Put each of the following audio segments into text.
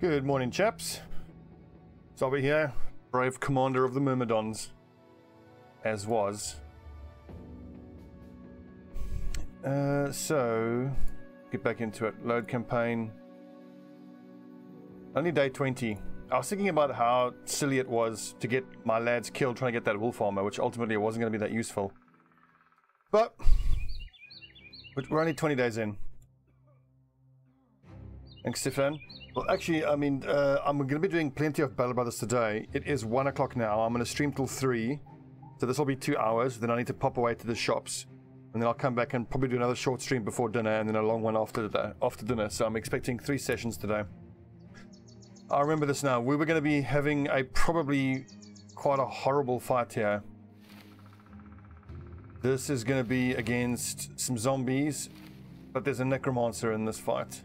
Good morning, chaps. Zobby here, brave commander of the Myrmidons, as was. So, get back into it. Load campaign. Only day 20. I was thinking about how silly it was to get my lads killed trying to get that wolf armor, which ultimately wasn't going to be that useful. But we're only 20 days in. Thanks, Stefan. Well, actually, I mean, I'm going to be doing plenty of Battle Brothers today. It is 1 o'clock now. I'm going to stream till 3. So this will be 2 hours. Then I need to pop away to the shops. And then I'll come back and probably do another short stream before dinner. And then a long one after dinner. So I'm expecting 3 sessions today. I remember this now. We were going to be having a probably quite a horrible fight here. This is going to be against some zombies. But there's a necromancer in this fight.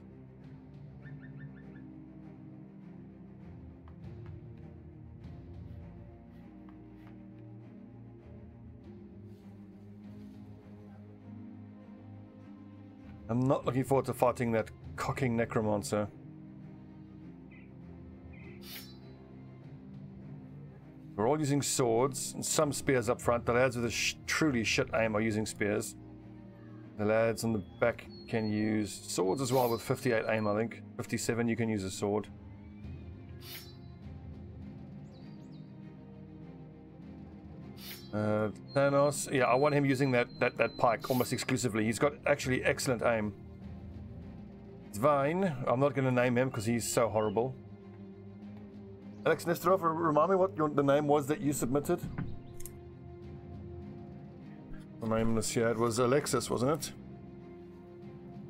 I'm not looking forward to fighting that cocking necromancer. We're all using swords and some spears up front. The lads with a truly shit aim are using spears. The lads on the back can use swords as well with 58 aim, I think. 57 you can use a sword. Thanos, yeah, I want him using that pike almost exclusively. He's got actually excellent aim. Zvine, I'm not going to name him because he's so horrible. Alex Nesterov, remind me what the name was that you submitted. The name this year it was Alexis, wasn't it?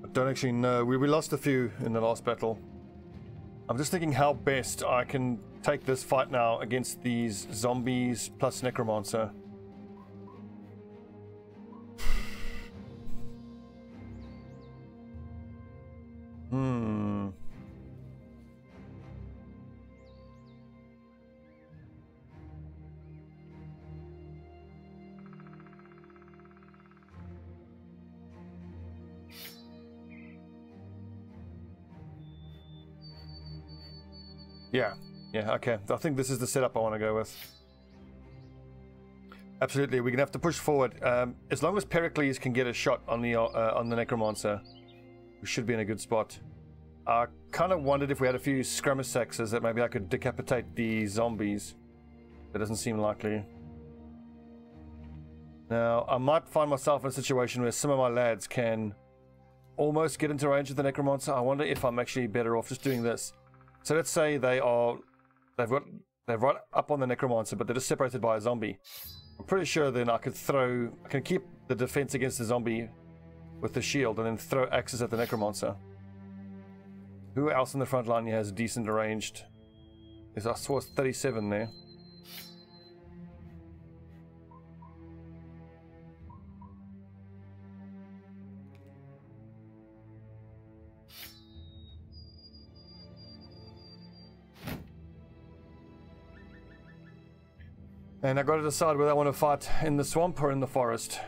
I don't actually know. We lost a few in the last battle. I'm just thinking how best I can take this fight now against these zombies plus necromancer. Yeah, okay. I think this is the setup I want to go with. Absolutely, we're gonna have to push forward. As long as Pericles can get a shot on the necromancer, we should be in a good spot. I kind of wondered if we had a few skirmish axes that maybe I could decapitate the zombies. That doesn't seem likely. Now, I might find myself in a situation where some of my lads can almost get into range of the necromancer. I wonder if I'm actually better off just doing this. So let's say they're right up on the necromancer, but they're just separated by a zombie. I'm pretty sure then I can keep the defense against the zombie with the shield and then throw axes at the necromancer. Who else in the front line has decent ranged? I saw 37 there. And I got to decide whether I want to fight in the swamp or in the forest.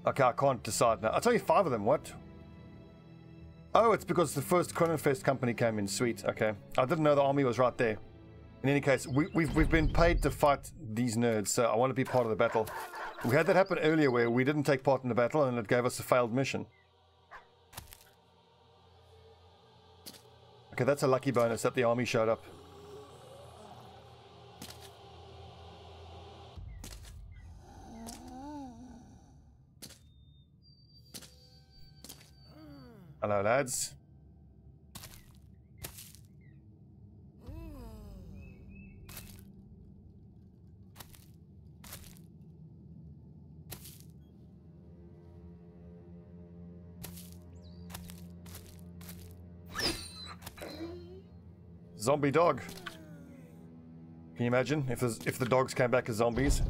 Okay, I can't decide now. I'll tell you 5 of them, what? Oh, it's because the first Kronenfest company came in. Sweet, okay. I didn't know the army was right there. In any case, we've been paid to fight these nerds, so I want to be part of the battle. We had that happen earlier where we didn't take part in the battle and it gave us a failed mission. Okay, that's a lucky bonus that the army showed up. Hello, lads. Zombie dog. Can you imagine if the dogs came back as zombies?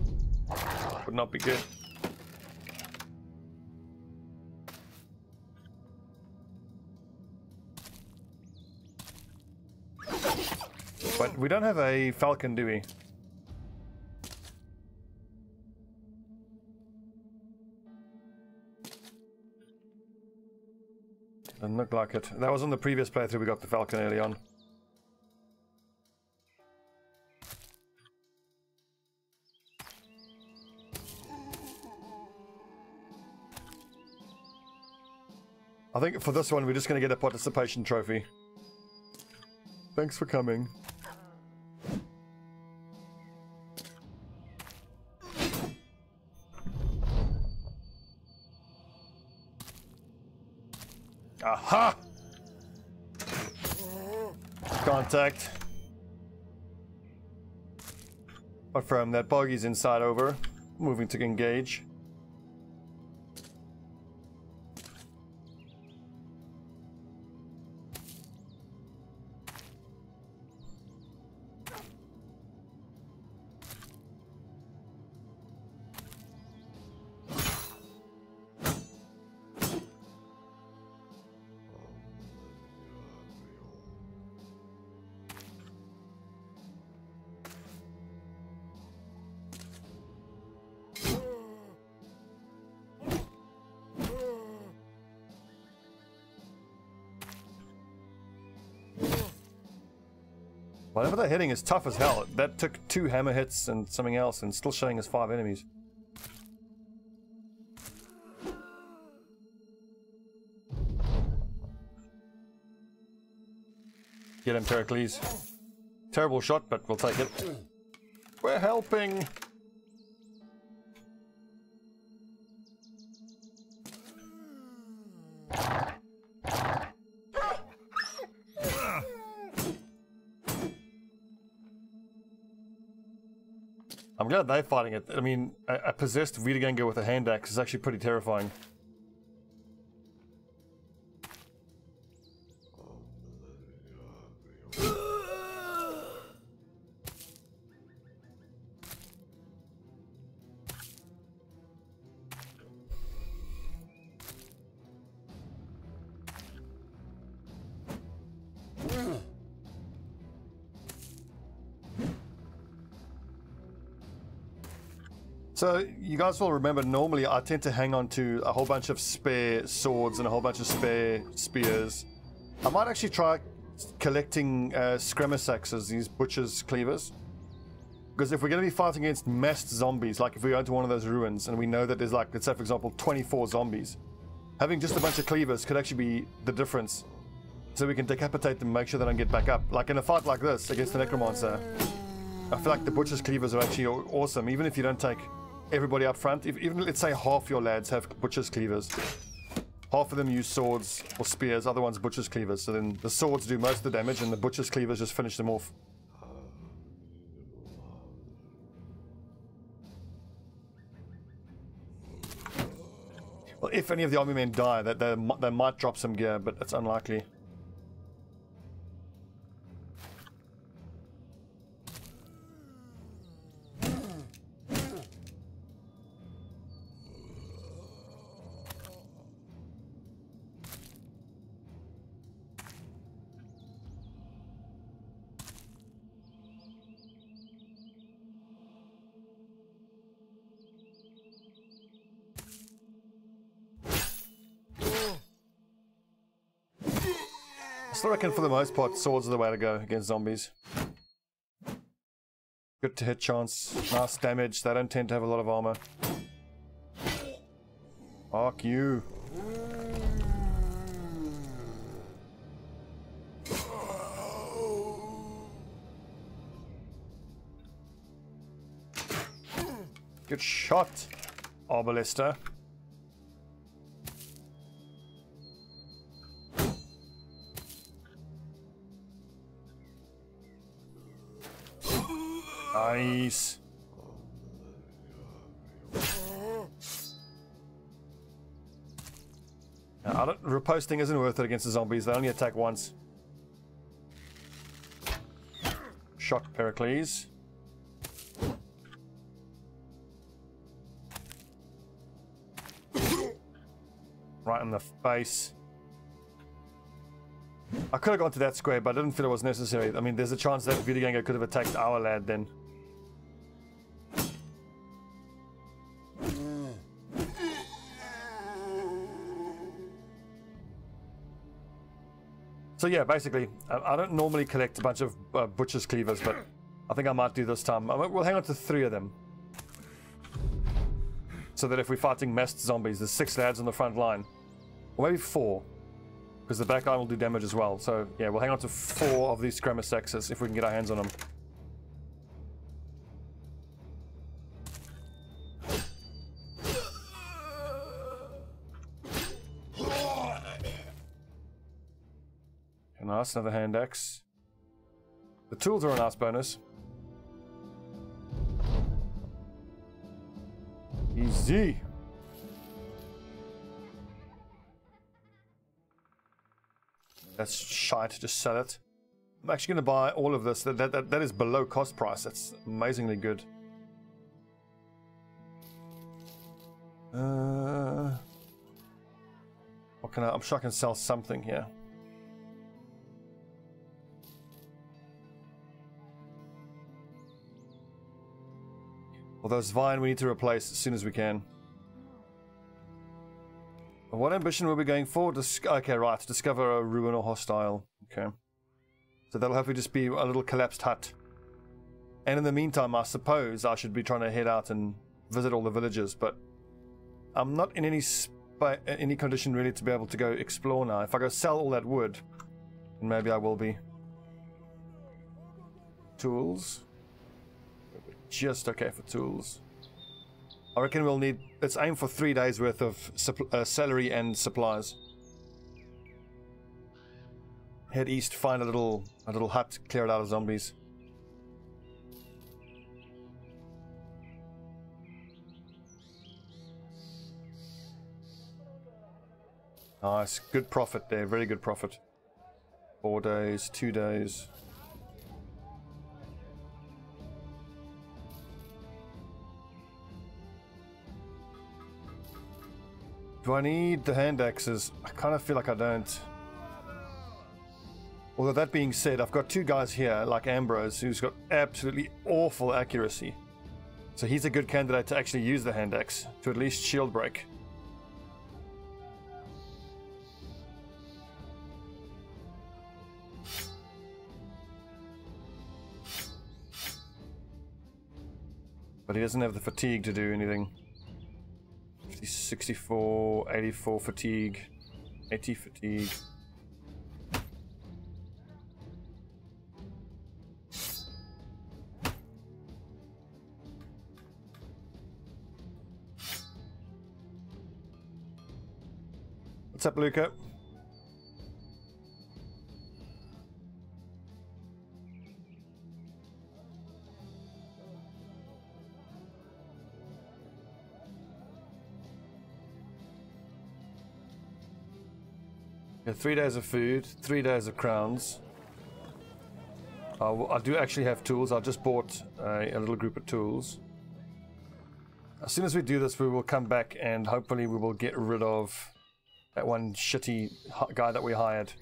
Would not be good. But we don't have a falcon, do we? Doesn't look like it. That was on the previous playthrough, we got the Falcon early on. I think for this one, we're just going to get a participation trophy. Thanks for coming. Aha! Contact. Confirm that bogey's inside over. Moving to engage. Whatever they're hitting is tough as hell. That took 2 hammer hits and something else and still showing us 5 enemies. Get him, Pericles. Terrible shot, but we'll take it. We're helping! I'm glad they're fighting it. I mean, a possessed Wiederganger with a hand axe is actually pretty terrifying. So, you guys will remember, normally I tend to hang on to a whole bunch of spare swords and a whole bunch of spare spears. I might actually try collecting Scremus axes, these butcher's cleavers. Because if we're going to be fighting against massed zombies, like if we go into one of those ruins and we know that there's like, let's say for example, 24 zombies, having just a bunch of cleavers could actually be the difference. So we can decapitate them and make sure they don't get back up. Like in a fight like this against the Necromancer, I feel like the butcher's cleavers are actually awesome, even if you don't take everybody up front. Even let's say half your lads have butcher's cleavers. Half of them use swords or spears, other ones butcher's cleavers. So then the swords do most of the damage and the butcher's cleavers just finish them off. Well, if any of the army men die, they might drop some gear, but it's unlikely. I reckon for the most part, swords are the way to go against zombies. Good to hit chance, nice damage. They don't tend to have a lot of armor. Fuck you. Good shot, Arbalista. Nice. Now, riposting isn't worth it against the zombies. They only attack once. Shot Pericles. Right in the face. I could have gone to that square, but I didn't feel it was necessary. I mean, there's a chance that Wiederganger could have attacked our lad then. So yeah, basically, I don't normally collect a bunch of butcher's cleavers, but I think I might do this time. We'll hang on to 3 of them. So that if we're fighting massed zombies, there's 6 lads on the front line. Or maybe 4. Because the back line will do damage as well. So yeah, we'll hang on to 4 of these Scramosexes if we can get our hands on them. Nice, another hand axe. The tools are a nice bonus. Easy. That's shite, just sell it. I'm actually going to buy all of this. That is below cost price. That's amazingly good. What can I'm sure I can sell something here. Although Svine we need to replace as soon as we can. What ambition were we going for? Okay, right. Discover a ruin or hostile. Okay. So that'll hopefully just be a little collapsed hut. And in the meantime, I suppose I should be trying to head out and visit all the villages, but I'm not in any condition really to be able to go explore now. If I go sell all that wood, then maybe I will be. Tools. Just okay for tools. I reckon we'll need, let's aim for 3 days worth of celery and supplies. Head east, find a little hut, clear it out of zombies. Nice, good profit there, very good profit. 4 days, 2 days. Do I need the hand axes? I kind of feel like I don't. Although that being said, I've got 2 guys here, like Ambrose, who's got absolutely awful accuracy. So he's a good candidate to actually use the hand axe, to at least shield break. But he doesn't have the fatigue to do anything. 64, 84 fatigue, 80 fatigue. What's up, Luca? Yeah, 3 days of food, 3 days of crowns. I do actually have tools. I just bought a little group of tools. As soon as we do this, we will come back and hopefully we will get rid of that one shitty guy that we hired.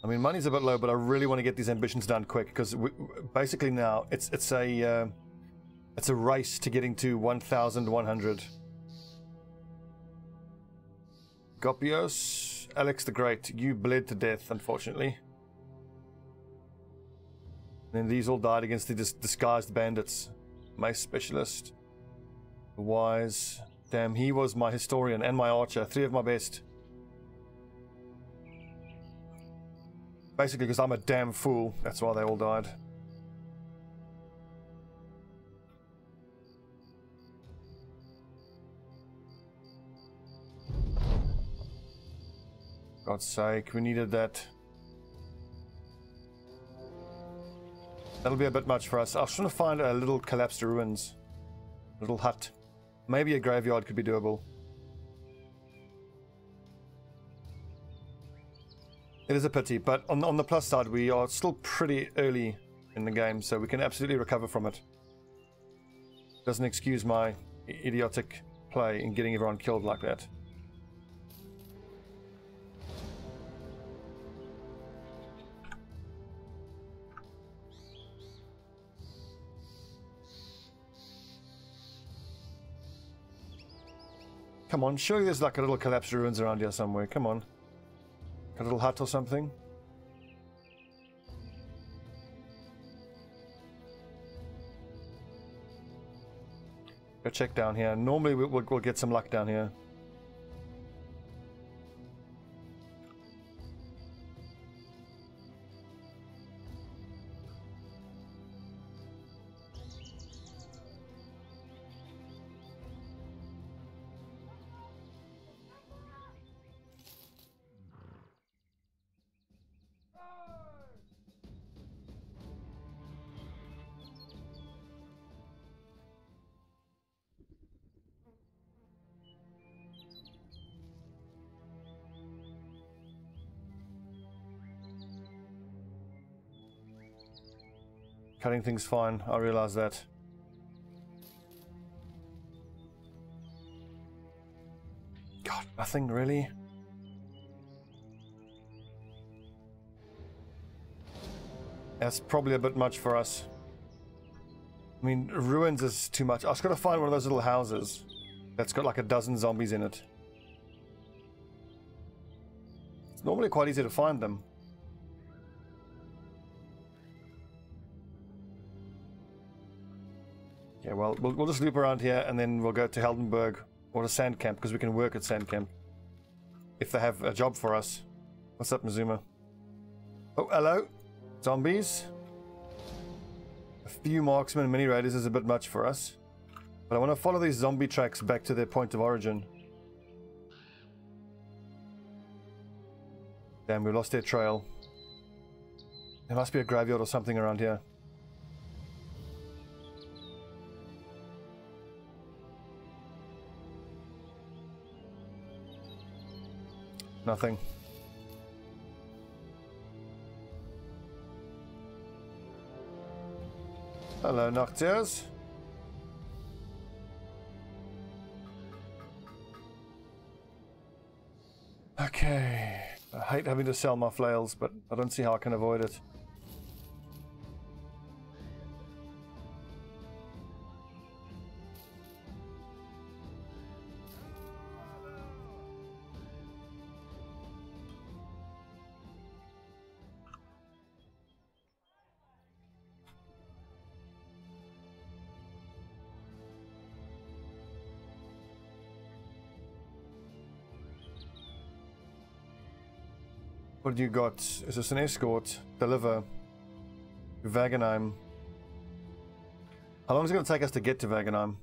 I mean, money's a bit low, but I really want to get these ambitions done quick because basically now it's a race to getting to 1,100. Gopios, Alex the Great, you bled to death, unfortunately. And then these all died against the disguised bandits. Mace Specialist. The Wise. Damn, he was my historian and my archer. 3 of my best. Basically because I'm a damn fool. That's why they all died. God's sake, we needed that. That'll be a bit much for us. I was trying to find a little collapsed ruins. A little hut. Maybe a graveyard could be doable. It is a pity, but on the plus side, we are still pretty early in the game, so we can absolutely recover from it. Doesn't excuse my idiotic play in getting everyone killed like that. Come on, surely there's like a little collapsed ruins around here somewhere. Come on. A little hut or something. Go check down here. Normally we'll get some luck down here. Cutting things fine, I realize that. God, nothing really. That's probably a bit much for us. I mean, ruins is too much. I was going to find one of those little houses that's got like a dozen zombies in it. It's normally quite easy to find them. Yeah, well, we'll just loop around here and then we'll go to Heldenberg or to Sand Camp because we can work at Sand Camp if they have a job for us. What's up, Mizuma? Oh, hello. Zombies. A few marksmen and mini raiders is a bit much for us. But I want to follow these zombie tracks back to their point of origin. Damn, we lost their trail. There must be a graveyard or something around here. Nothing. Hello, Noctiers. Okay. I hate having to sell my flails, but I don't see how I can avoid it. What do you got? Is this an escort? Deliver. Wagenheim. How long is it going to take us to get to Wagenheim?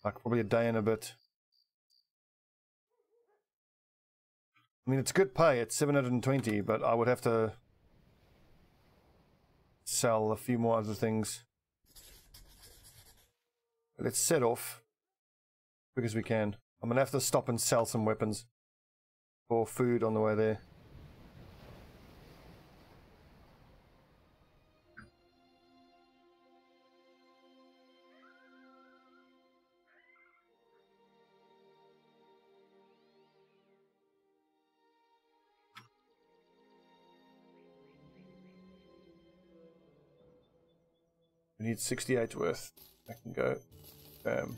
Like probably a day and a bit. I mean, it's good pay. It's 720, but I would have to sell a few more other things. Let's set off as quick as we can. I'm gonna have to stop and sell some weapons for food on the way there. We need 68 worth. I can go. Bam.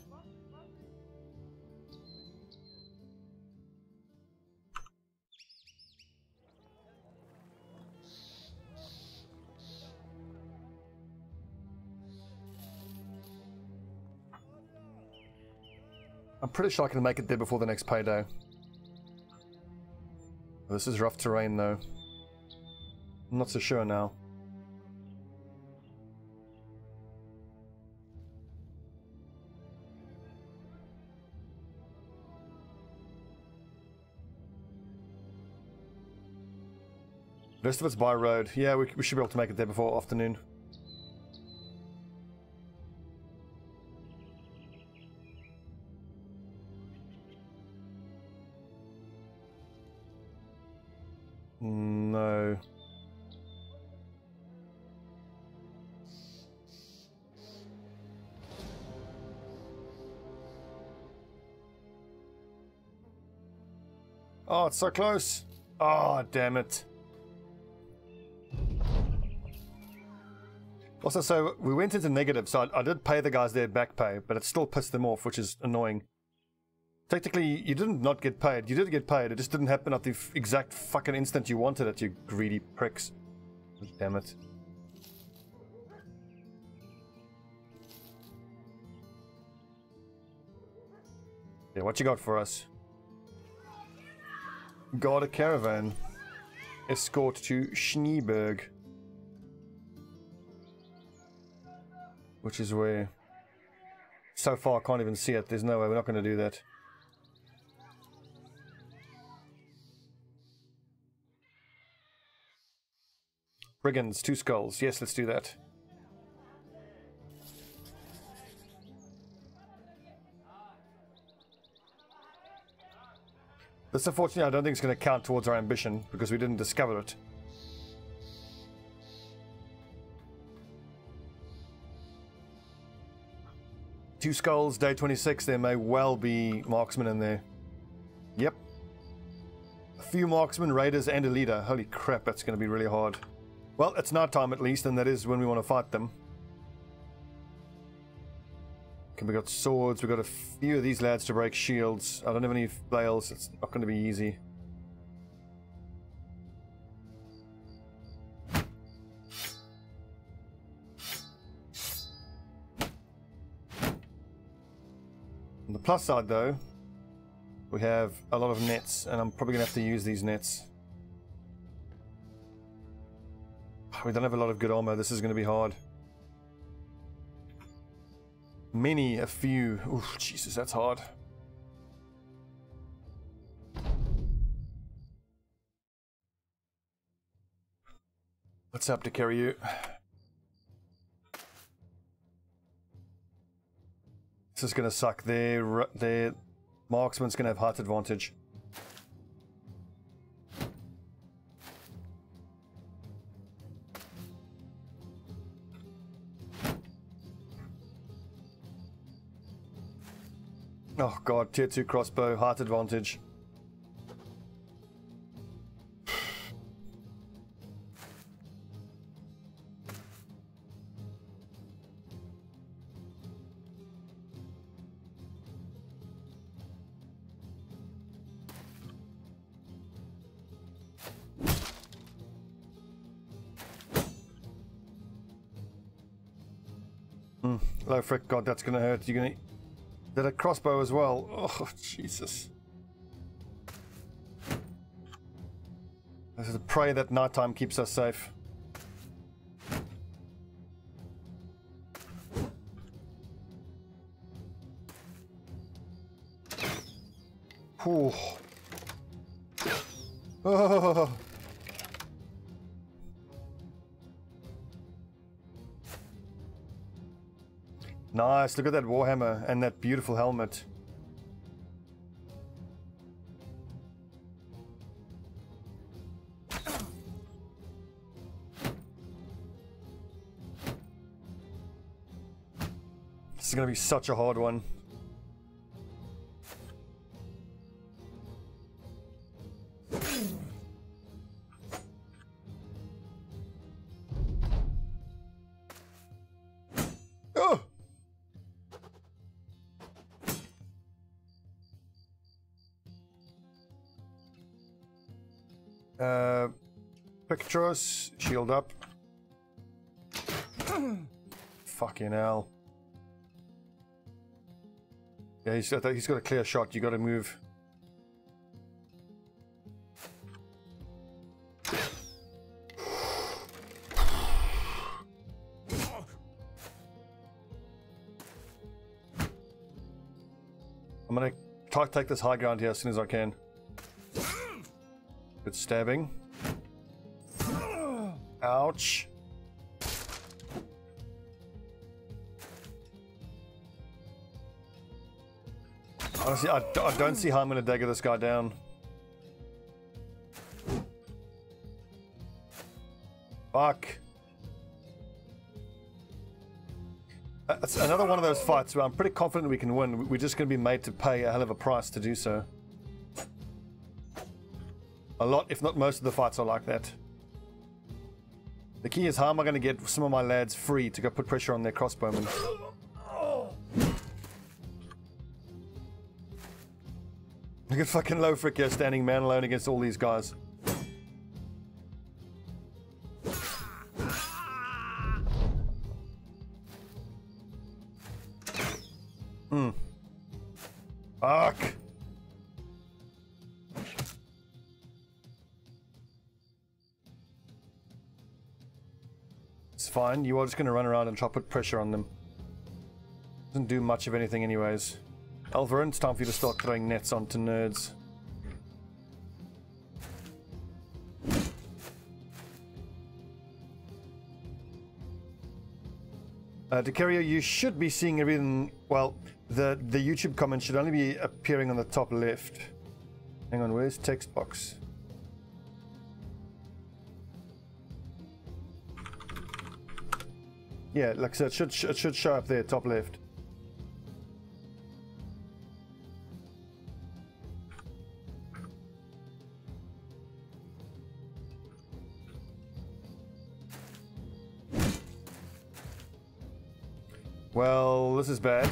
I'm pretty sure I can make it there before the next payday. This is rough terrain though. I'm not so sure now. The rest of it's by road. Yeah, we should be able to make it there before afternoon. No. Oh, it's so close. Oh, damn it. Also, so we went into negative, so I did pay the guys their back pay, but it still pissed them off, which is annoying. Technically, you didn't not get paid. You did get paid. It just didn't happen at the exact fucking instant you wanted it, you greedy pricks. Damn it. Yeah, what you got for us? Guard a caravan. Escort to Schneeberg. Which is where... So far I can't even see it. There's no way. We're not going to do that. Brigands, 2 skulls. Yes, let's do that. This, unfortunately, I don't think it's going to count towards our ambition because we didn't discover it. Two skulls, day 26. There may well be marksmen in there. Yep. A few marksmen, raiders, and a leader. Holy crap, that's going to be really hard. Well, it's night time at least, and that is when we want to fight them. Okay, we got swords. We got a few of these lads to break shields. I don't have any flails. It's not going to be easy. On the plus side, though, we have a lot of nets, and I'm probably going to have to use these nets. We don't have a lot of good armor. This is going to be hard. A few. Oof, Jesus, that's hard. What's up to carry you? This is going to suck. Their marksman's going to have height advantage. Oh god, tier 2 crossbow, height advantage. Low frick, god, that's gonna hurt. You're gonna... Did a crossbow as well. Oh, Jesus. This is a pray that nighttime keeps us safe. Ooh. Oh. Nice, look at that warhammer and that beautiful helmet. This is going to be such a hard one. Pictures, shield up. Fucking hell. Yeah, he's got a clear shot. You got to move. I'm gonna try to take this high ground here as soon as I can. Good stabbing. Ouch. Honestly, I don't see how I'm going to dagger this guy down. Fuck. It's another one of those fights where I'm pretty confident we can win. We're just going to be made to pay a hell of a price to do so. A lot, if not most of the fights are like that. The key is, how am I going to get some of my lads free to go put pressure on their crossbowmen? Look at fucking Lofric here standing man alone against all these guys. Fuck! It's fine, you are just going to run around and try to put pressure on them. Doesn't do much of anything anyways. Alvarin, it's time for you to start throwing nets onto nerds. Decario, you should be seeing everything. Well, the YouTube comments should only be appearing on the top left. Hang on, where's text box? Yeah, like I said, it should show up there, top left. Well, this is bad.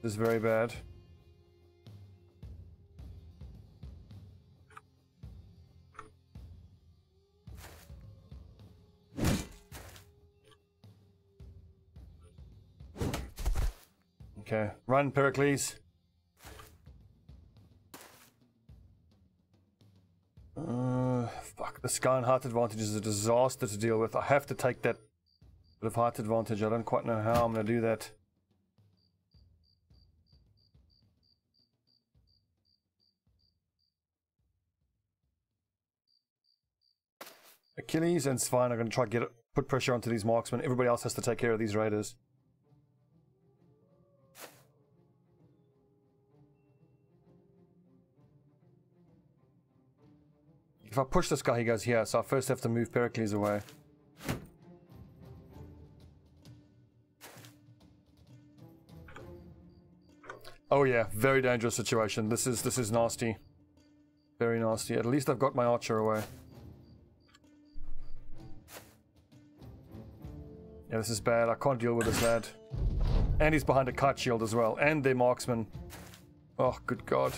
This is very bad. Okay, run, Pericles. Fuck, the sky and height advantage is a disaster to deal with. I have to take that bit of height advantage. I don't quite know how I'm going to do that. Achilles, and it's fine. I'm going to try to put pressure onto these marksmen. Everybody else has to take care of these raiders. If I push this guy, he goes here, so I first have to move Pericles away. Oh yeah, very dangerous situation. This is nasty. Very nasty. At least I've got my archer away. Yeah, this is bad. I can't deal with this lad. And he's behind a kite shield as well. And they're marksmen. Oh, good God.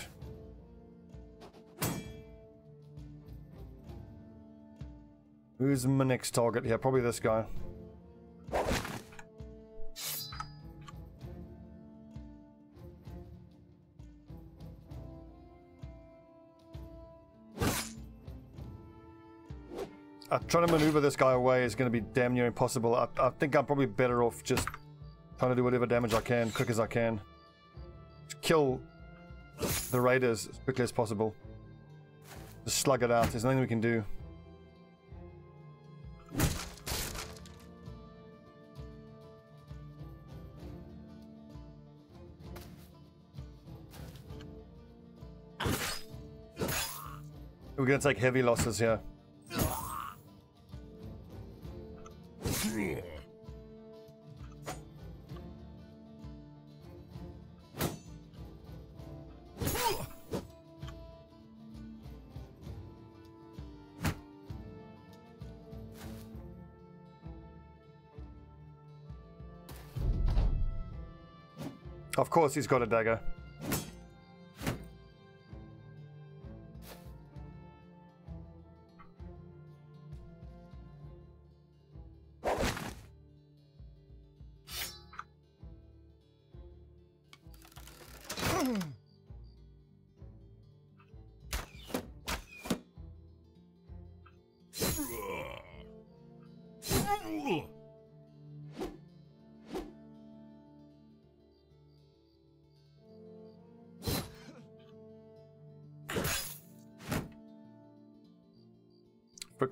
Who's my next target? Yeah, probably this guy. Trying to maneuver this guy away is going to be damn near impossible. I think I'm probably better off just trying to do whatever damage I can, quick as I can. Just kill the raiders as quickly as possible. Just slug it out. There's nothing we can do. We're going to take heavy losses here. Of course he's got a dagger.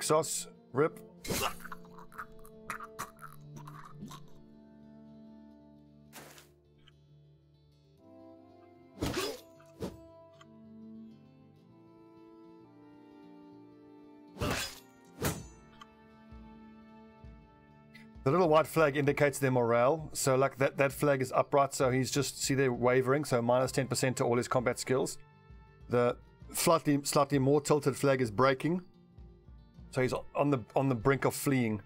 Sauce, rip. The little white flag indicates their morale. So like that flag is upright, so he's just, see, they're wavering, so minus 10% to all his combat skills. The slightly more tilted flag is breaking. So he's on the brink of fleeing.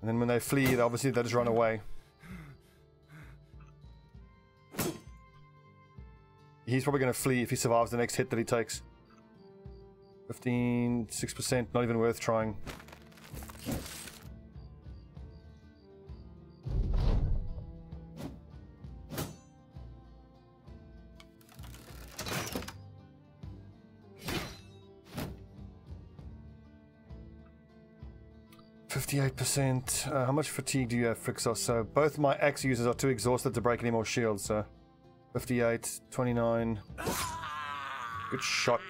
And then when they flee, obviously they just run away. He's probably going to flee if he survives the next hit that he takes. 15, 6%, not even worth trying. How much fatigue do you have, Frixos? So both my axe users are too exhausted to break any more shields, so 58, 29. Good shot.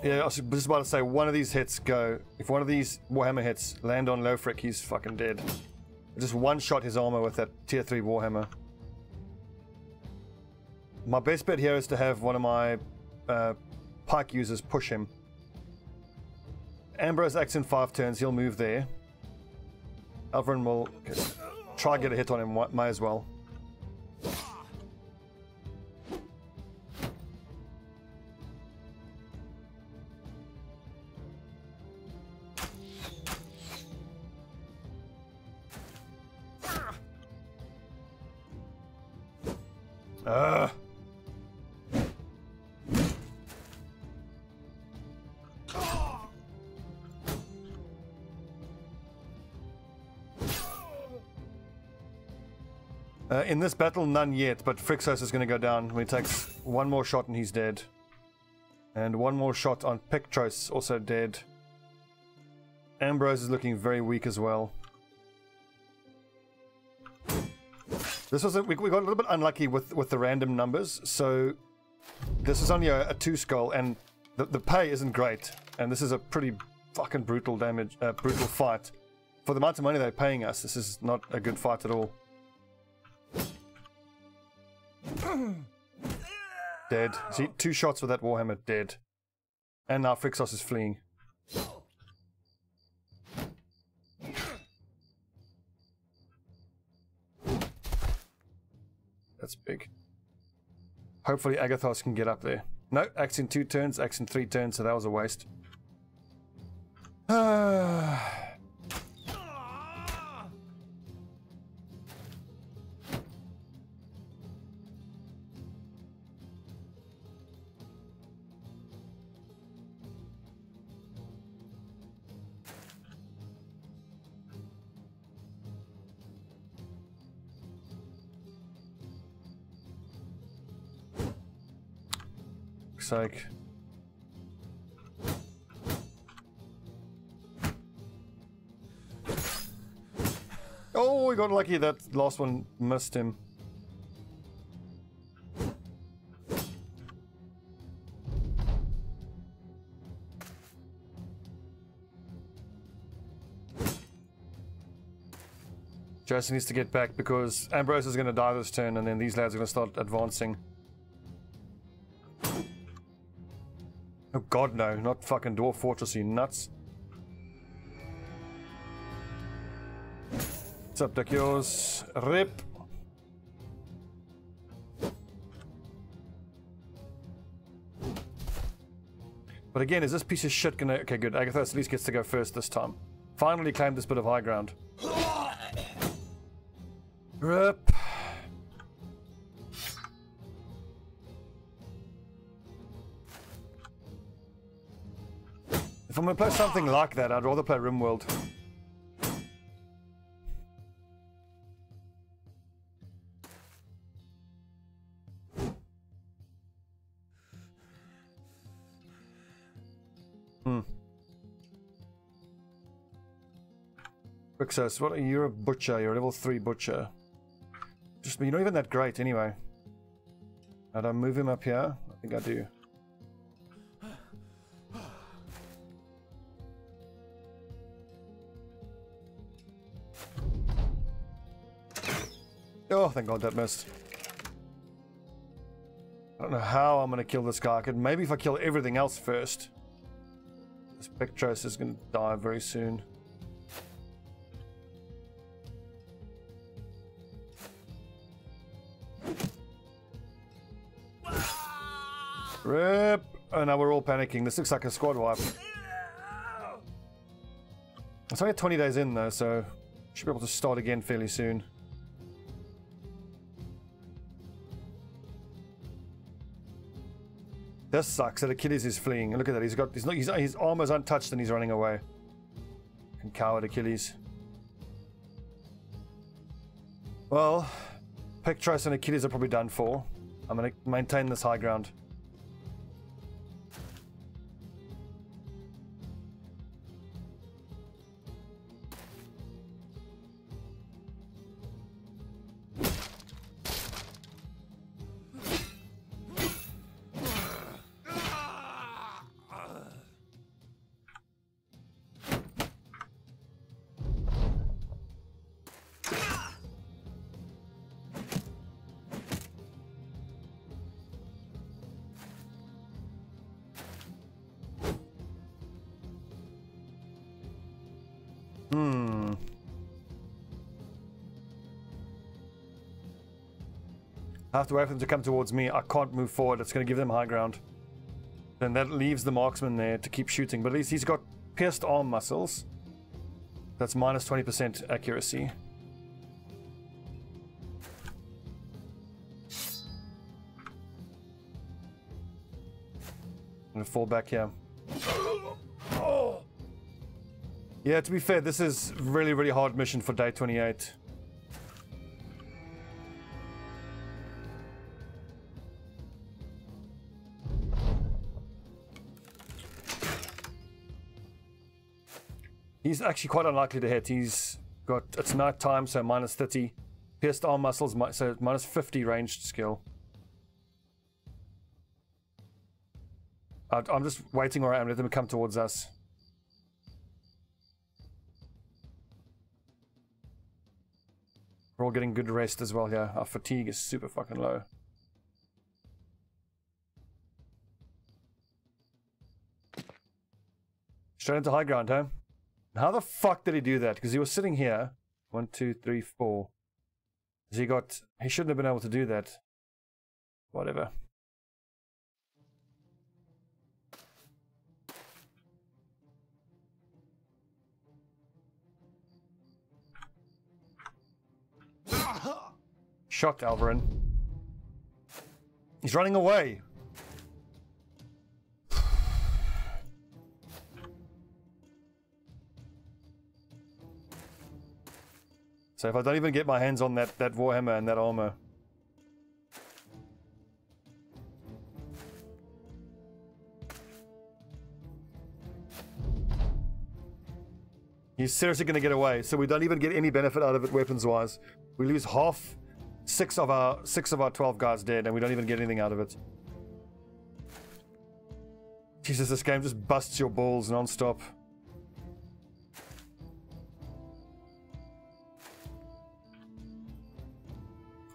Yeah, I was just about to say, one of these hits go. If one of these Warhammer hits land on Lofric, he's fucking dead. Just one shot his armor with that tier 3 Warhammer. My best bet here is to have one of my pike users push him. Ambrose acts in 5 turns, he'll move there. Alvarin will try and get a hit on him, may as well. In this battle, none yet, but Frixos is going to go down when he takes one more shot and he's dead. And one more shot on Pictros, also dead. Ambrose is looking very weak as well. This was we got a little bit unlucky with the random numbers, so this is only a 2 skull, and the pay isn't great, and this is a pretty fucking brutal fight. For the amount of money they're paying us, this is not a good fight at all. Dead. See, 2 shots with that Warhammer, dead. And now Frixos is fleeing. That's big. Hopefully Agathos can get up there. No, axe in 2 turns, axe in 3 turns, so that was a waste. Sake. Oh, we got lucky that last one missed him. Jason needs to get back because Ambrose is going to die this turn, and then these lads are going to start advancing. Oh god, no, not fucking Dwarf Fortress, you nuts. What's up, Dickios? Rip! But again, is this piece of shit gonna... Okay, good. Agathos at least gets to go first this time. Finally claimed this bit of high ground. Rip! If I'm going to play something like that, I'd rather play RimWorld. Rixos, what are you? You're a butcher. You're a level 3 butcher. You're not even that great anyway. Did I move him up here? I think I do. Oh, thank god that missed. I don't know how I'm going to kill this guy. Maybe if I kill everything else first. This Pictros is going to die very soon. Rip! Oh, now we're all panicking. This looks like a squad wipe. It's only 20 days in though, so should be able to start again fairly soon. This sucks that Achilles is fleeing. Look at that. His armor's untouched and he's running away. And coward Achilles. Well, Pictros and Achilles are probably done for. I'm going to maintain this high ground. I have to wait for them to come towards me. I can't move forward. It's going to give them high ground. Then that leaves the marksman there to keep shooting. But at least he's got pierced arm muscles. That's minus 20% accuracy. I'm going to fall back here. Yeah, to be fair, this is really, really hard mission for day 28. He's actually quite unlikely to hit. He's got, it's night time, so minus 30. Pierced arm muscles, so minus 50 ranged skill. I'm just waiting where I am, let them come towards us. We're all getting good rest as well here. Our fatigue is super fucking low. Straight into high ground, huh? How the fuck did he do that? Because he was sitting here. 1, 2, 3, 4. He shouldn't have been able to do that. Whatever. Shocked Alvarin. He's running away. So if I don't even get my hands on that Warhammer and that armor. He's seriously going to get away, so we don't even get any benefit out of it weapons-wise. We lose half, 6 of our 12 guys dead, and we don't even get anything out of it. Jesus, this game just busts your balls non-stop.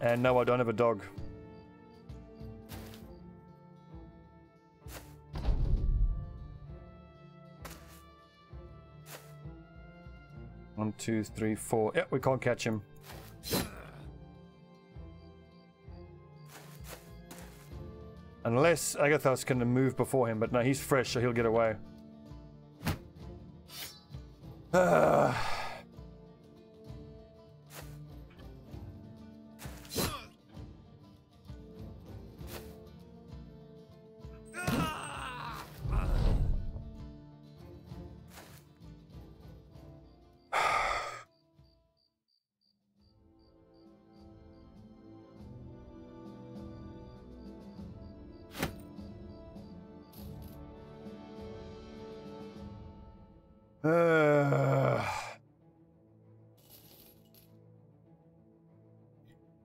And no, I don't have a dog. One, 2, 3, 4. Yep, we can't catch him. Unless Agathos can move before him, but no, he's fresh, so he'll get away.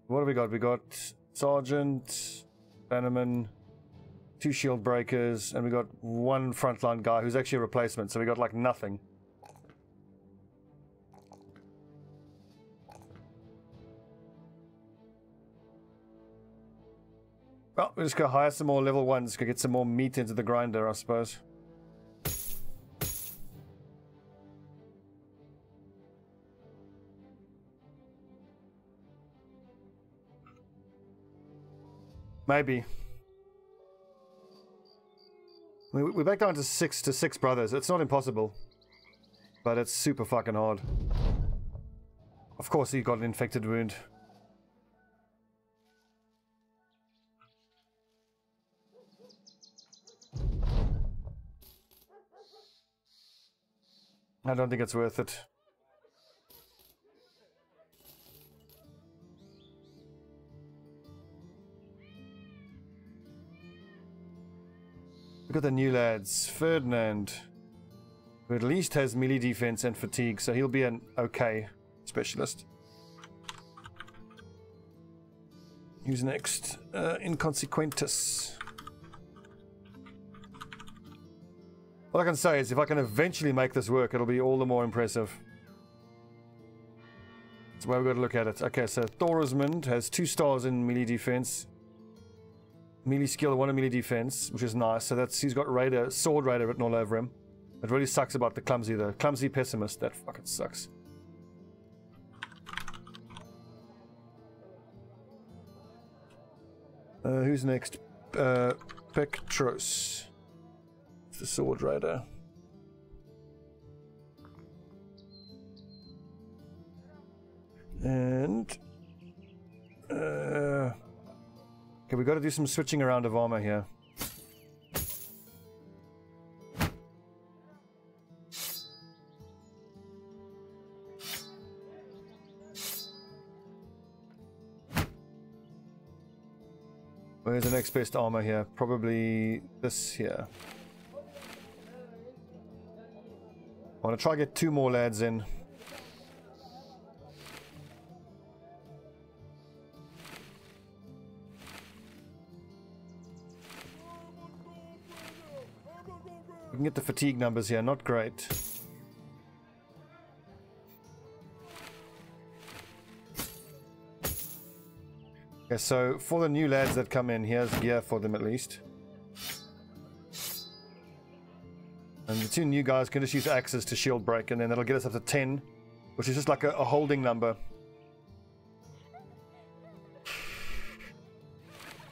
What have we got? We got Sergeant, Bannerman, 2 shield breakers, and we got 1 frontline guy who's actually a replacement, so we got like nothing. Well, we'll just go hire some more level 1s, go get some more meat into the grinder, I suppose. Maybe. We're back down to six brothers. It's not impossible. But it's super fucking hard. Of course he got an infected wound. I don't think it's worth it. Look at the new lads. Ferdinand, who at least has melee defense and fatigue, so he'll be an okay specialist. Who's next? Inconsequentus. All I can say is if I can eventually make this work, it'll be all the more impressive. That's the way we've got to look at it. Okay, so Thorismund has 2 stars in melee defense. Melee skill, 1 in melee defense, which is nice. So that's he's got Raider, Sword Raider written all over him. It really sucks about the clumsy though. Clumsy pessimist, that fucking sucks. Who's next? Pectros. The Sword Raider. And okay, we got to do some switching around of armor here. Where's the next best armor here? Probably this here. I want to try to get 2 more lads in. We can get the fatigue numbers here, not great. Okay, so for the new lads that come in, here's gear for them at least. And the 2 new guys can just use axes to shield break, and then that'll get us up to 10, which is just like a holding number.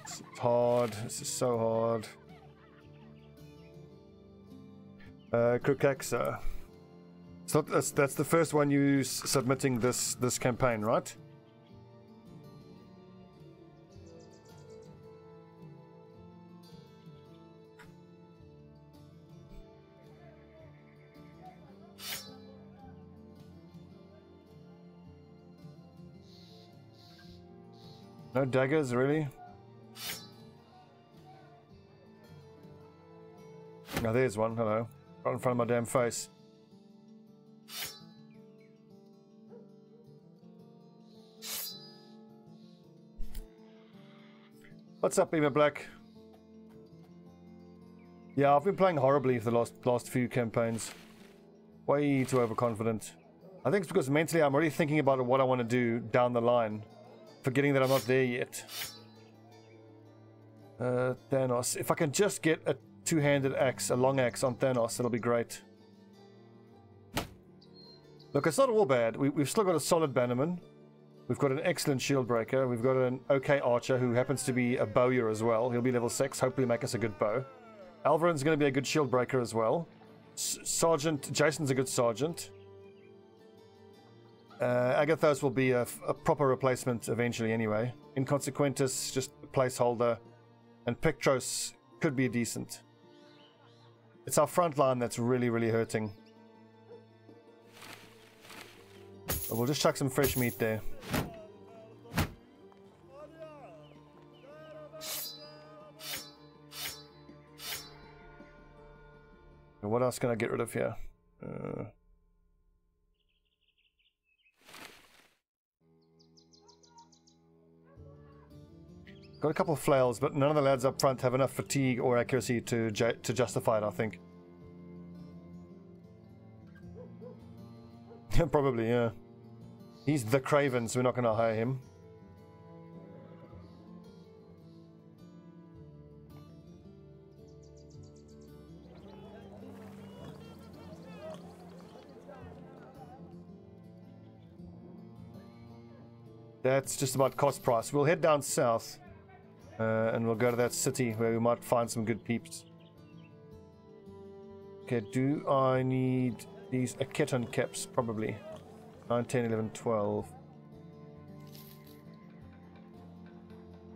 It's hard. This is so hard. Krukaxa. So that's the first one you submitting this campaign, right? No daggers, really? Now there's one, hello. Right in front of my damn face. What's up, Beamer Black? Yeah, I've been playing horribly for the last few campaigns. Way too overconfident. I think it's because mentally I'm already thinking about what I want to do down the line. Forgetting that I'm not there yet. Thanos. If I can just get a 2-handed axe, a long axe on Thanos, that'll be great. Look, it's not all bad. We've still got a solid bannerman. We've got an excellent shield breaker. We've got an okay archer who happens to be a bowyer as well. He'll be level 6, hopefully make us a good bow. Alvarin's going to be a good shield breaker as well. Sergeant, Jason's a good sergeant. Agathos will be a proper replacement eventually anyway. Inconsequentus, just a placeholder. And Pectros could be decent. It's our front line that's really, really hurting. But we'll just chuck some fresh meat there. And what else can I get rid of here? Got a couple of flails, but none of the lads up front have enough fatigue or accuracy to justify it, I think. Probably, yeah. He's the Craven, so we're not going to hire him. That's just about cost price. We'll head down south. And we'll go to that city where we might find some good peeps. Okay, do I need these Aketon caps? Probably. 9, 10, 11, 12.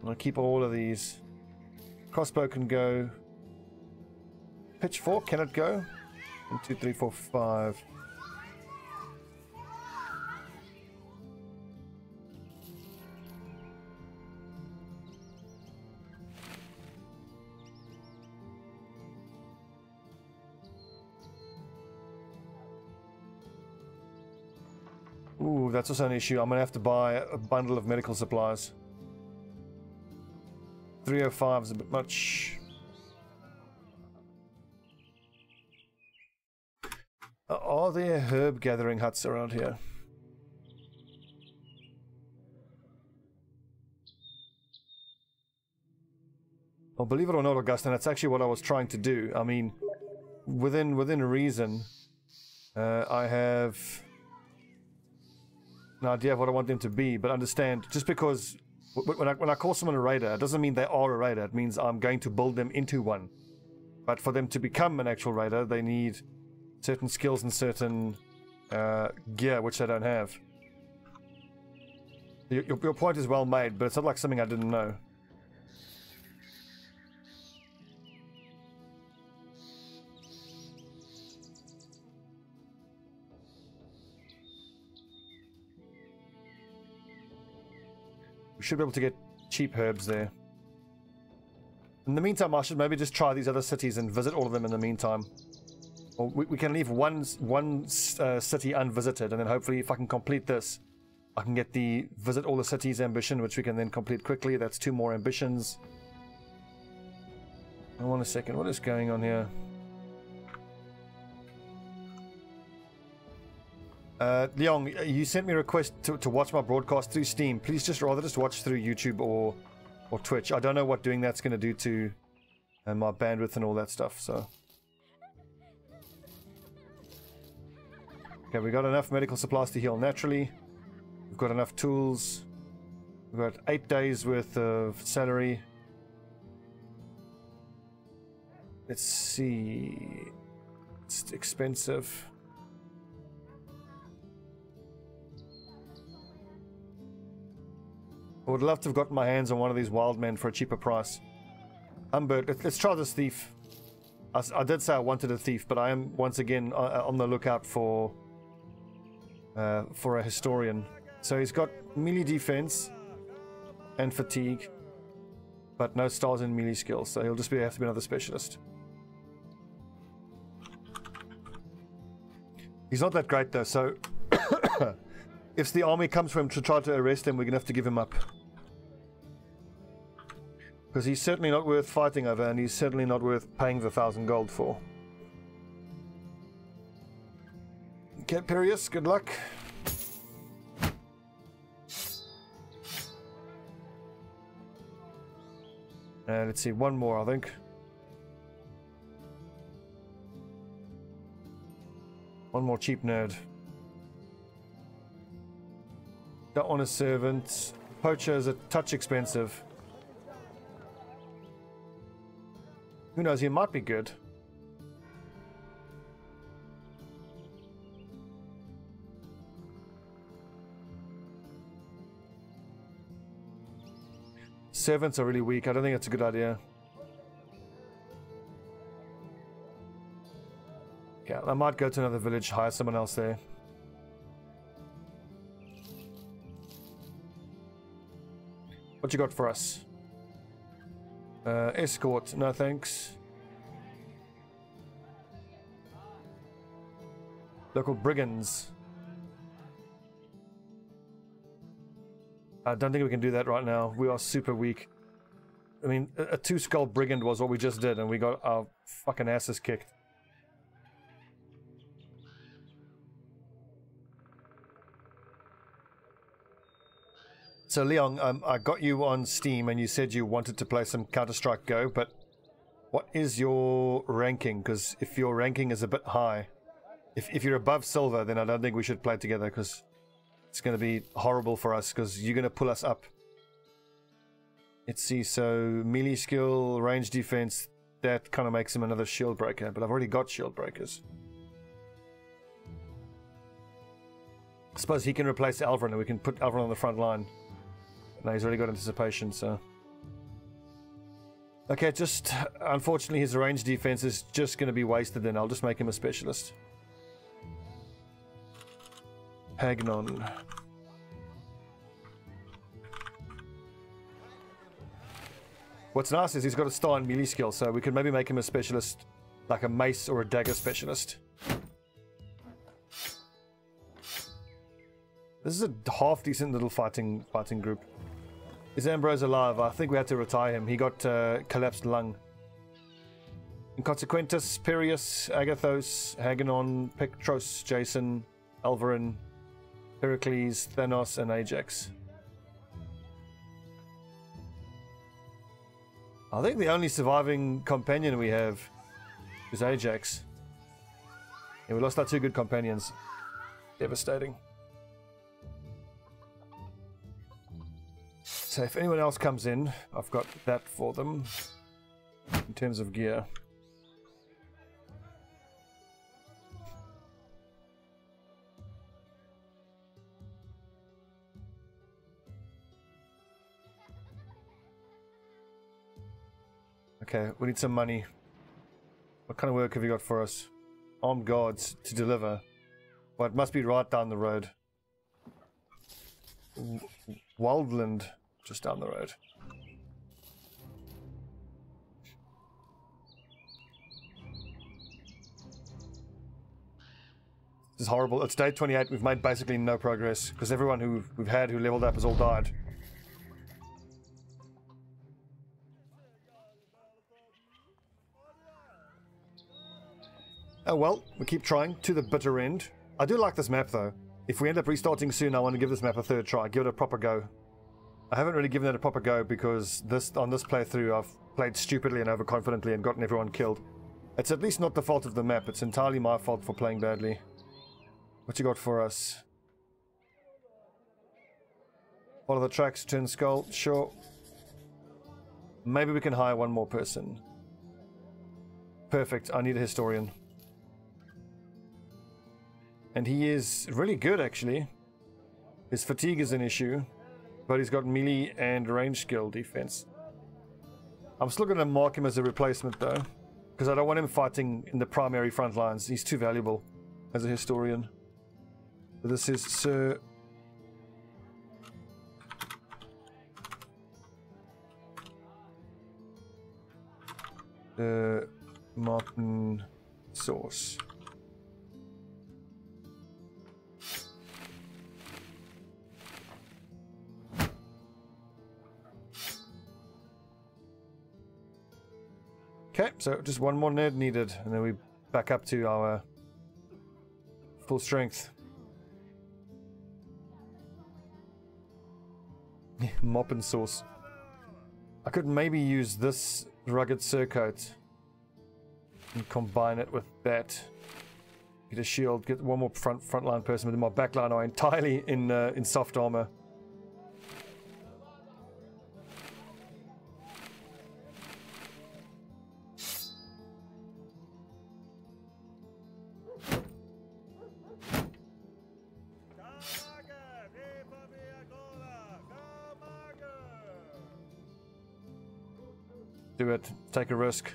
I'll keep all of these. Crossbow can go. Pitchfork, can it go? 1, 2, 3, 4, 5. Ooh, that's also an issue. I'm gonna have to buy a bundle of medical supplies. 305 is a bit much. Are there herb gathering huts around here? Well, believe it or not, Augustine, that's actually what I was trying to do. I mean, within reason, I have an idea of what I want them to be, but understand, just because when I call someone a raider, it doesn't mean they are a raider. It means I'm going to build them into one. But for them to become an actual raider, they need certain skills and certain gear, which they don't have. Your point is well made, but it's not like something I didn't know. We should be able to get cheap herbs there. In the meantime, I should maybe just try these other cities and visit all of them in the meantime. Or we can leave one city unvisited, and then hopefully if I can complete this, I can get the visit all the cities ambition, which we can then complete quickly. That's 2 more ambitions. Hold on a second, what is going on here? Leon, you sent me a request to watch my broadcast through Steam. Please just watch through YouTube or Twitch. I don't know what doing that's going to do to my bandwidth and all that stuff. So, okay, we got enough medical supplies to heal naturally. We've got enough tools. We've got 8 days worth of salary. Let's see. It's expensive. I would love to have gotten my hands on one of these wild men for a cheaper price. Humbert, let's try this thief. I did say I wanted a thief, but I am once again on the lookout for a historian. So he's got melee defense and fatigue, but no stars in melee skills, so he'll just have to be another specialist. He's not that great though, so if the army comes for him to try to arrest him, we're gonna have to give him up. Because he's certainly not worth fighting over, and he's certainly not worth paying the 1,000 gold for. Okay, Perius, good luck. Let's see, one more, I think. One more cheap nerd. Don't want a servant. Poacher is a touch expensive. Who knows, he might be good. Servants are really weak. I don't think it's a good idea. Okay, I might go to another village, hire someone else there. What you got for us? Escort, no thanks. Local brigands. I don't think we can do that right now. We are super weak. I mean, a 2-skull brigand was what we just did, and we got our fucking asses kicked. So Leon, I got you on Steam and you said you wanted to play some Counter-Strike Go, but what is your ranking? Because if your ranking is a bit high, if you're above silver, then I don't think we should play together, because it's going to be horrible for us, because you're going to pull us up. Let's see, so melee skill, range defense, that kind of makes him another shield breaker, but I've already got shield breakers. I suppose he can replace Alvarin and we can put Alvarin on the front line. No, he's already got anticipation, so... Okay, just unfortunately his range defense is just going to be wasted then. I'll just make him a specialist. Hagnon. What's nice is he's got a star in melee skill, so we could maybe make him a specialist, like a mace or a dagger specialist. This is a half decent little fighting group. Is Ambrose alive? I think we had to retire him. He got collapsed lung. Inconsequentus, Pirius, Agathos, Hagnon, Pectros, Jason, Alvarin, Heracles, Thanos, and Ajax. I think the only surviving companion we have is Ajax. Yeah, we lost our two good companions. Devastating. So if anyone else comes in, I've got that for them in terms of gear. Okay, we need some money. What kind of work have you got for us? Armed guards to deliver. Well, it must be right down the road. Wildland, just down the road. This is horrible. It's day 28. We've made basically no progress because everyone who we've had who leveled up has all died. Oh well, we keep trying to the bitter end. I do like this map though. If we end up restarting soon, I want to give this map a third try, give it a proper go. I haven't really given it a proper go because on this playthrough I've played stupidly and overconfidently and gotten everyone killed. It's at least not the fault of the map, it's entirely my fault for playing badly. What you got for us? Follow the tracks, turn skull, sure. Maybe we can hire one more person. Perfect, I need a historian. And he is really good, actually. His fatigue is an issue, but he's got melee and range skill defense. I'm still going to mark him as a replacement, though, because I don't want him fighting in the primary front lines. He's too valuable as a historian. So this is Sir... Martin Sauce. Okay, so just one more nerd needed, and then we back up to our full strength. Mop and sauce. I could maybe use this rugged surcoat and combine it with that. Get a shield, get one more frontline person, but my backline are entirely in soft armor. Do it. Take a risk.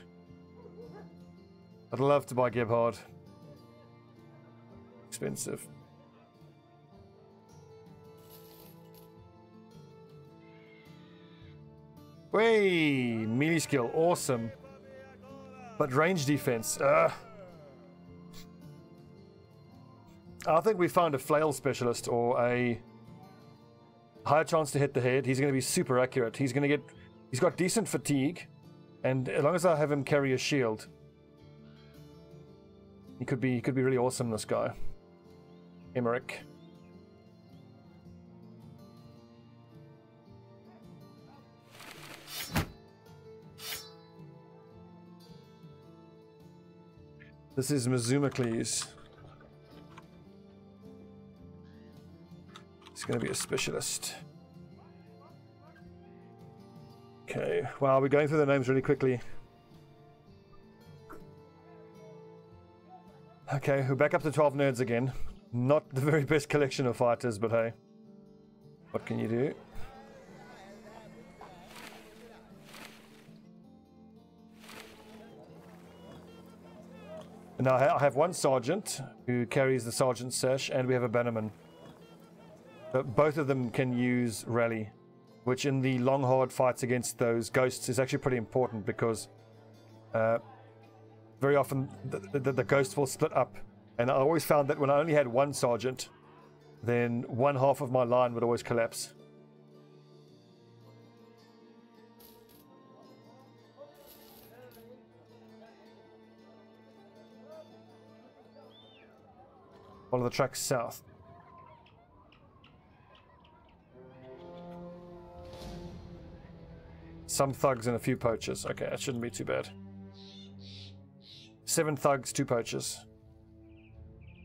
I'd love to buy Gebhard. Expensive. Way melee skill, awesome. But range defense. I think we found a flail specialist or a higher chance to hit the head. He's going to be super accurate. He's got decent fatigue. And as long as I have him carry a shield, he could be really awesome, this guy. Emmerich. This is Mizumacles. He's going to be a specialist. Okay, wow, we're going through the names really quickly. Okay, we're back up to 12 nerds again. Not the very best collection of fighters, but hey. What can you do? Now I have one sergeant who carries the sergeant's sash, and we have a bannerman. So both of them can use rally, which in the long hard fights against those ghosts is actually pretty important because very often the ghosts will split up. And I always found that when I only had one sergeant, then one half of my line would always collapse. Follow the tracks south. Some thugs and a few poachers. Okay, that shouldn't be too bad. 7 thugs, 2 poachers.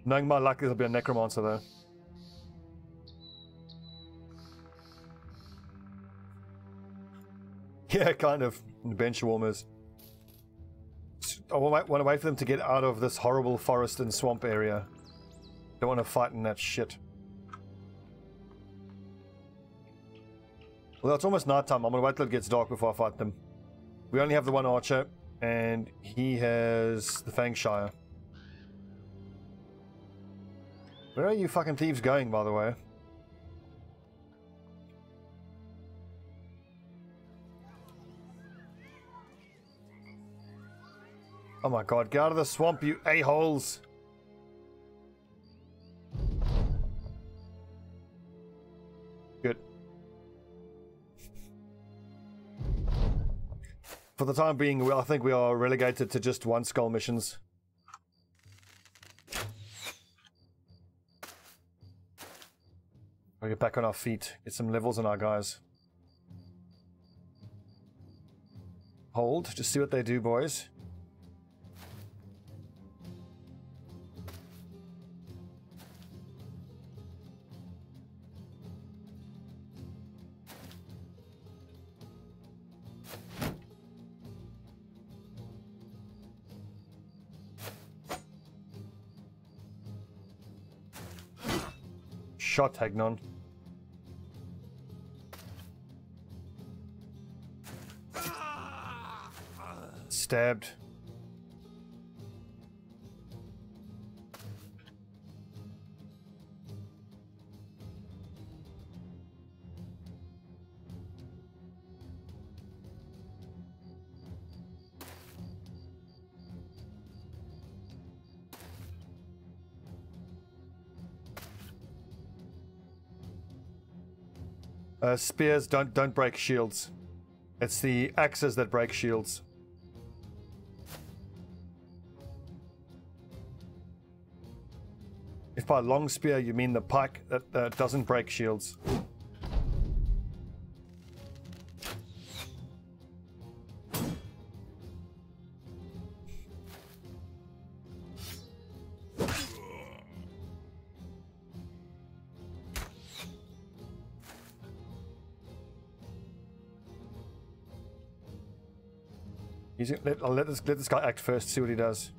Knowing my luck, there'll be a necromancer though. Yeah, kind of. Bench warmers. I want to wait for them to get out of this horrible forest and swamp area. Don't want to fight in that shit. Well, it's almost night time. I'm going to wait till it gets dark before I fight them. We only have the one archer, and he has the Fangshire. Where are you fucking thieves going, by the way? Oh my god, get out of the swamp, you a-holes! Good. For the time being, I think we are relegated to just 1 skull missions. We'll get back on our feet, get some levels on our guys. Hold, just see what they do, boys. Shot, Hagnon. Stabbed. Spears don't break shields. It's the axes that break shields. If by long spear you mean the pike, that doesn't break shields. I'll let this guy act first, see what he does.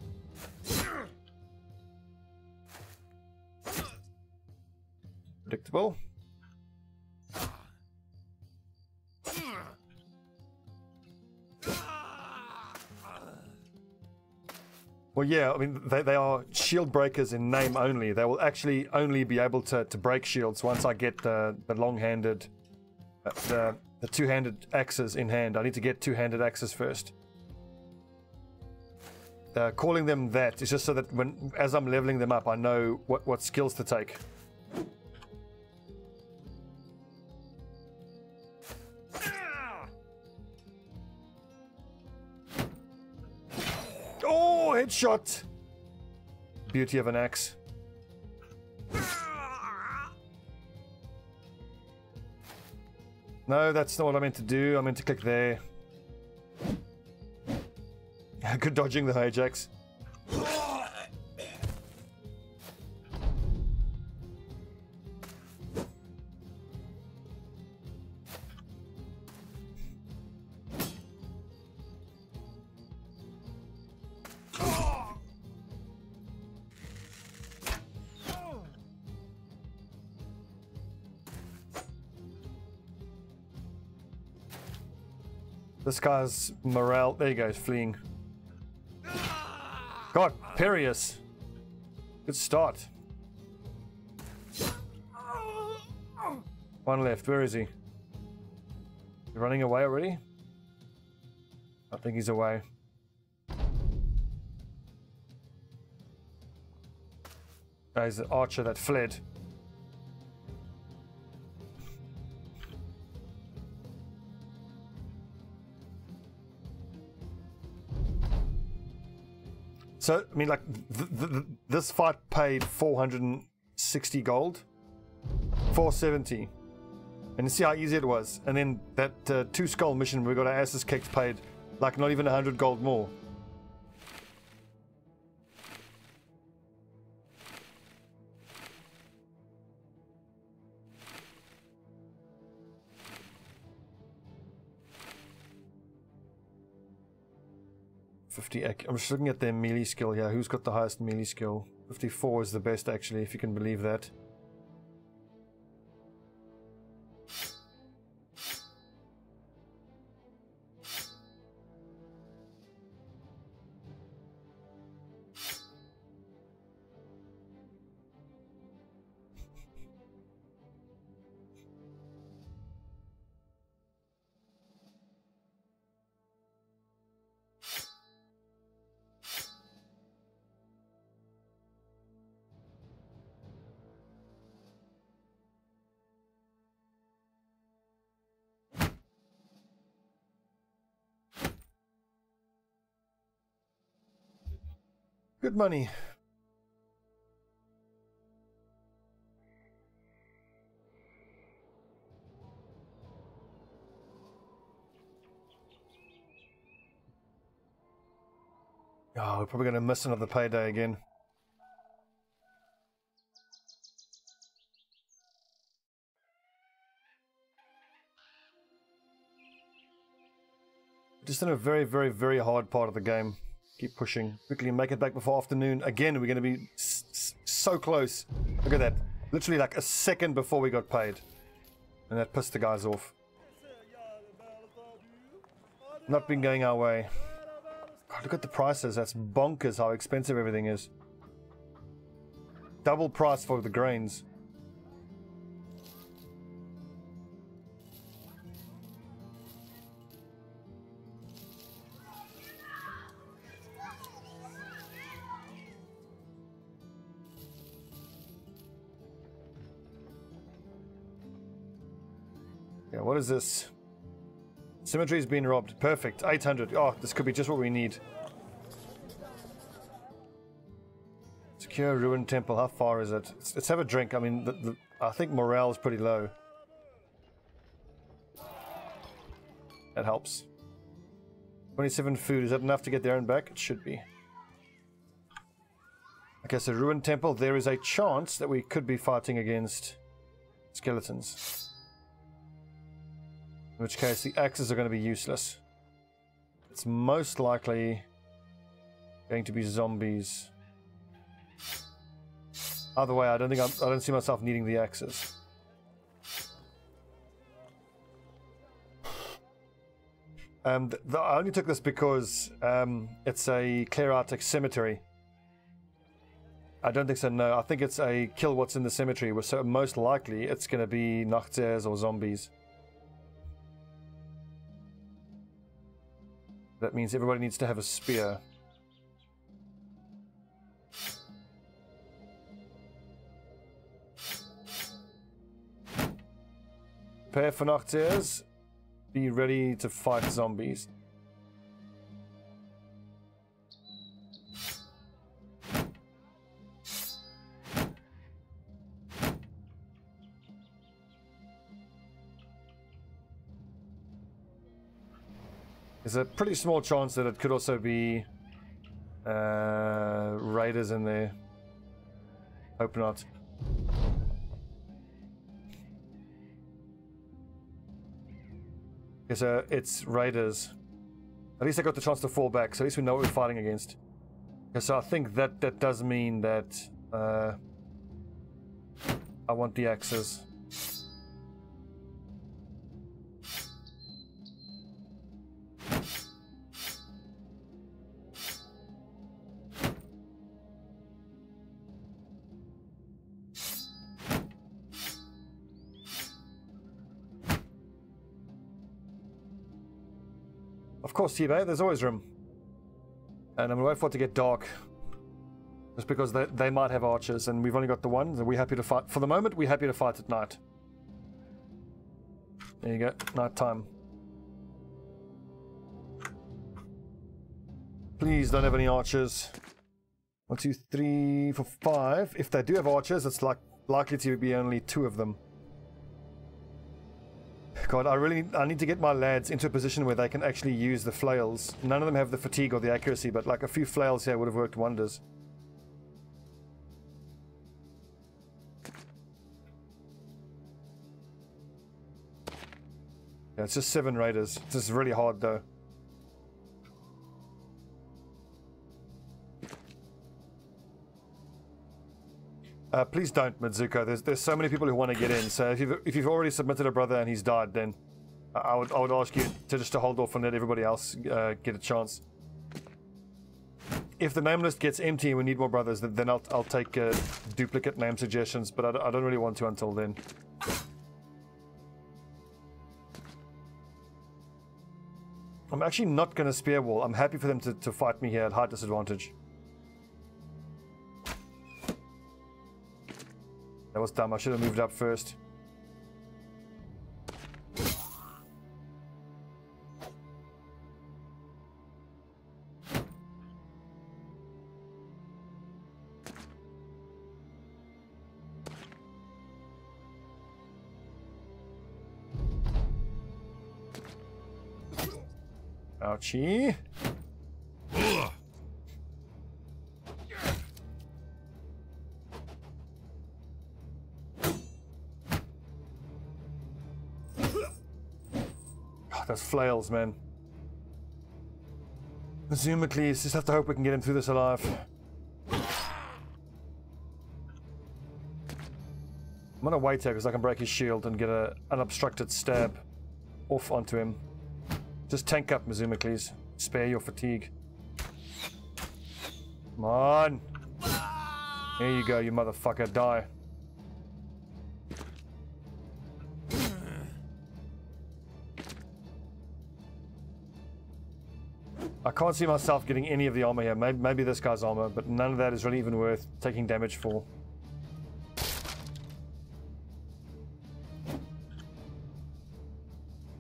Predictable. Well, yeah, I mean, they are shield breakers in name only. They will actually only be able to break shields once I get the long-handed, the two-handed axes in hand. I need to get two-handed axes first. Calling them that is just so that as I'm leveling them up, I know what skills to take. Oh, headshot! Beauty of an axe. No, that's not what I meant to do. I meant to click there. Good dodging the Ajax. This guy's morale. There he goes, fleeing. God, Perius. Good start. One left. Where is he? You running away already? I think he's away. Oh, he's the archer that fled. So, I mean, like, this fight paid 460 gold. 470. And you see how easy it was. And then that 2 skull mission, we got our asses kicked, paid like not even 100 gold more. I'm just looking at their melee skill here. Who's got the highest melee skill? 54 is the best, actually, if you can believe that. Good money. Oh, we're probably going to miss another payday again. Just in a very, very, very hard part of the game. Keep pushing. Quickly make it back before afternoon. Again, we're going to be so close. Look at that. Literally like a second before we got paid. And that pissed the guys off. Not been going our way. God, look at the prices. That's bonkers how expensive everything is. Double price for the grains. Yeah, what is this? Cemetery's been robbed. Perfect. 800. Oh, this could be just what we need. Secure ruined temple. How far is it? Let's have a drink. I mean, I think morale is pretty low. That helps. 27 food. Is that enough to get there and back? It should be. Okay, so ruined temple. There is a chance that we could be fighting against skeletons. In which case, the axes are going to be useless. It's most likely going to be zombies. Either way, I don't see myself needing the axes. I only took this because it's a clear out cemetery. I don't think so, no. I think it's a kill what's in the cemetery, so most likely it's going to be Nachtzirs or zombies. That means everybody needs to have a spear. Prepare for Nachtzirs. Be ready to fight zombies. There's a pretty small chance that it could also be raiders in there. Hope not. Okay, so it's raiders. At least I got the chance to fall back, so at least we know what we're fighting against. Okay, so I think that does mean that I want the axes. Of course, T-Bay, there's always room. And I'm going to wait for it to get dark. Just because they might have archers, and we've only got the one, and we're happy to fight. For the moment, we're happy to fight at night. There you go, night time. Please don't have any archers. 1, 2, 3, 4, 5. If they do have archers, it's likely to be only 2 of them. God, I need to get my lads into a position where they can actually use the flails. None of them have the fatigue or the accuracy, but like a few flails here would have worked wonders. Yeah, it's just 7 raiders. This is really hard though. Please don't, Mitsuko. There's so many people who want to get in. So if you've already submitted a brother and he's died, then I would ask you to hold off and let everybody else get a chance. If the name list gets empty and we need more brothers, then I'll take duplicate name suggestions. But I don't really want to until then. I'm actually not going to spear wall. I'm happy for them to fight me here at high disadvantage. That was dumb. I should have moved up first. Ouchie. Those flails, man. Presumably, just have to hope we can get him through this alive. I'm gonna wait here because I can break his shield and get an unobstructed stab off onto him. Just tank up, Mizumacles. Spare your fatigue. Come on. There you go, you motherfucker. Die. I can't see myself getting any of the armor here. Maybe this guy's armor, but none of that is really even worth taking damage for.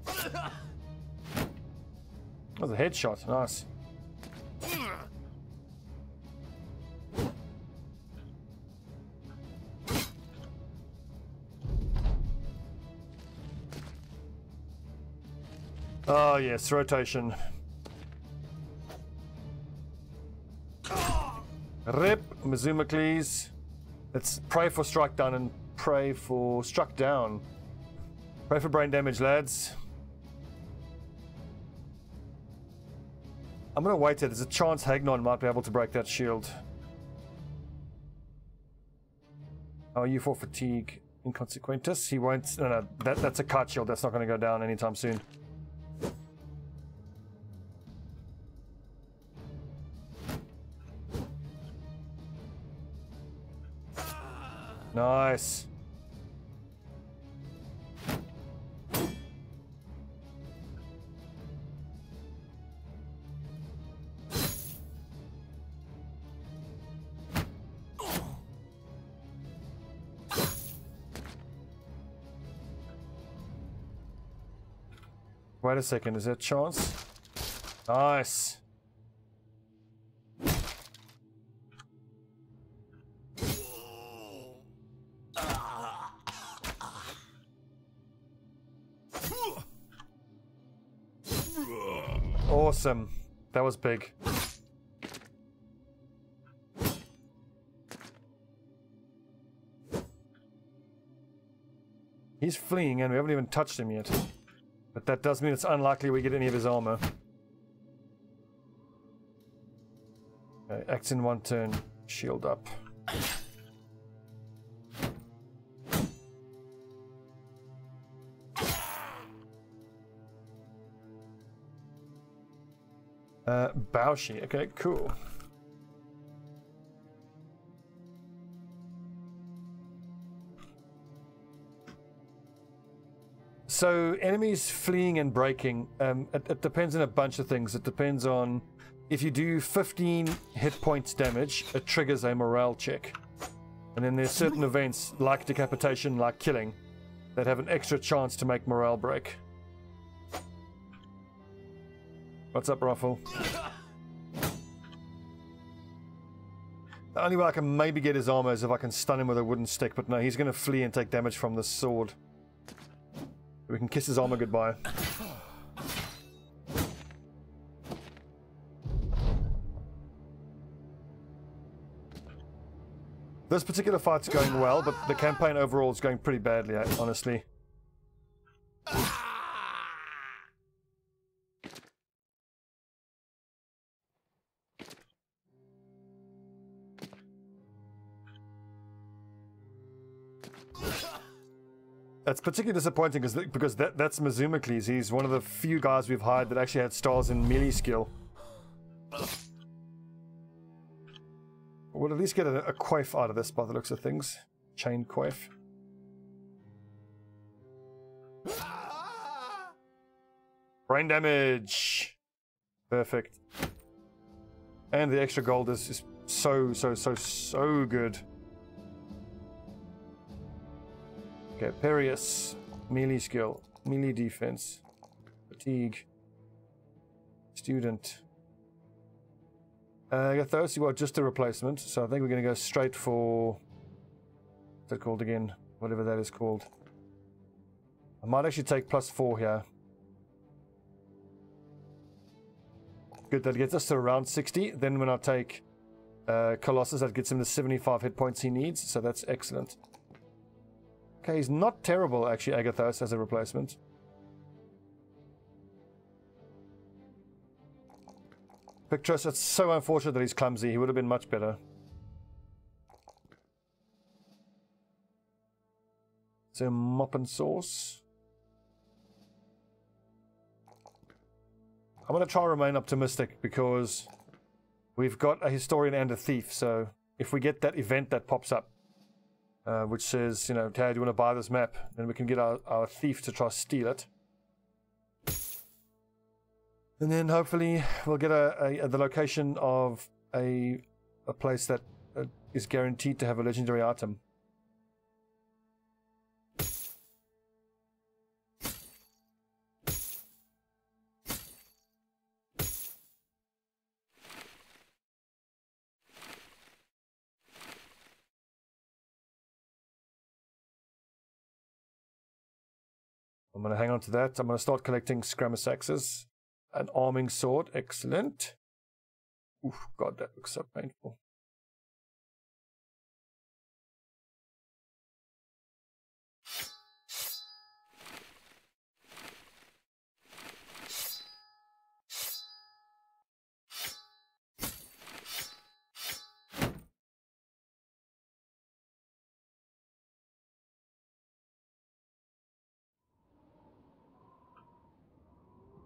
That was a headshot. Nice. Oh yes, rotation. Rip, Mizumacles. Let's pray for strike down and pray for struck down. Pray for brain damage, lads. I'm gonna wait here. There's a chance Hagnon might be able to break that shield. Oh, you for fatigue. Inconsequentus. He won't. No, that's a cut shield. That's not gonna go down anytime soon. Nice. Wait a second, is there a chance? Nice. Awesome. That was big. He's fleeing and we haven't even touched him yet. But that does mean it's unlikely we get any of his armor. Okay, acts in one turn. Shield up. Baoshi. Okay, cool. So enemies fleeing and breaking, it depends on a bunch of things. It depends on if you do 15 hit points damage, it triggers a morale check. And then there's certain events like decapitation, like killing, that have an extra chance to make morale break. What's up, Ruffle? The only way I can maybe get his armor is if I can stun him with a wooden stick, but no, he's going to flee and take damage from this sword. We can kiss his armor goodbye. This particular fight's going well, but the campaign overall is going pretty badly, honestly. That's particularly disappointing because that's Mazumacles. He's one of the few guys we've hired that actually had stars in melee skill. We'll at least get a quaif out of this by the looks of things. Chain quaif. Brain damage. Perfect. And the extra gold is so good. Okay, Perius. Melee skill. Melee defense. Fatigue. Student. I got those. You are just a replacement, so I think we're going to go straight for. What's that called again? Whatever that is called. I might actually take +4 here. Good, that gets us to around 60. Then when I take Colossus, that gets him the 75 hit points he needs, so that's excellent. Okay, he's not terrible, actually, Agathos, as a replacement. Pictrus, it's so unfortunate that he's clumsy. He would have been much better. So, mop and sauce. I'm going to try and remain optimistic because we've got a historian and a thief. So, if we get that event that pops up, which says, you know, hey, do you want to buy this map? Then we can get our thief to try to steal it. And then hopefully we'll get the location of a place that is guaranteed to have a legendary item. I'm going to hang on to that. I'm going to start collecting Scramus axes. An arming sword. Excellent. Oof, God, that looks so painful.